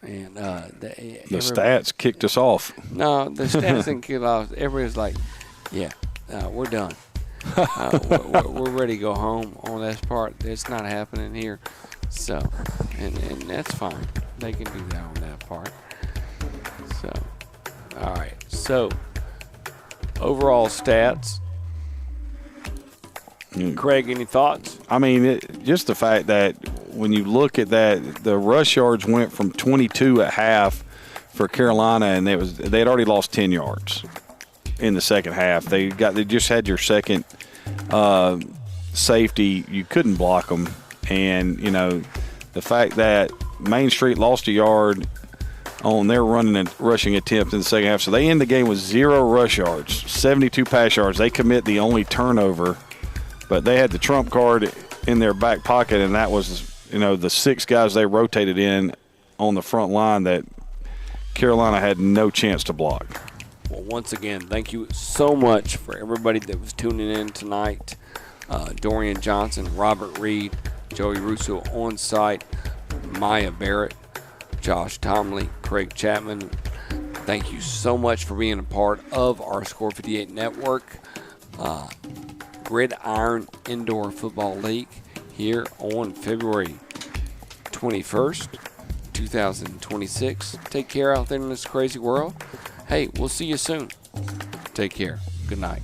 [SPEAKER 1] and the
[SPEAKER 2] stats kicked us off.
[SPEAKER 1] No, the stats didn't kick off. Everybody's like, yeah, we're done. We're ready to go home on this part. It's not happening here. So, and that's fine. They can do that on that part. So, all right. So, overall stats. Craig, any thoughts?
[SPEAKER 2] I mean, just the fact that when you look at that, the rush yards went from 22 at half for Carolina, and they had already lost 10 yards in the second half. They just had your second safety. You couldn't block them, and the fact that Main Street lost a yard on their running and rushing attempt in the second half, so they end the game with 0 rush yards, 72 pass yards. They commit the only turnover. But they had the trump card in their back pocket, and that was, the 6 guys they rotated in on the front line that Carolina had no chance to block.
[SPEAKER 1] Well, once again, thank you so much for everybody that was tuning in tonight. Dorian Johnson, Robert Reed, Joey Russo on site, Maya Barrett, Josh Tomley, Craig Chapman. Thank you so much for being a part of our Score 58 Network Gridiron Indoor Football League here on February 21st, 2026. Take care out there in this crazy world. Hey, we'll see you soon. Take care. Good night.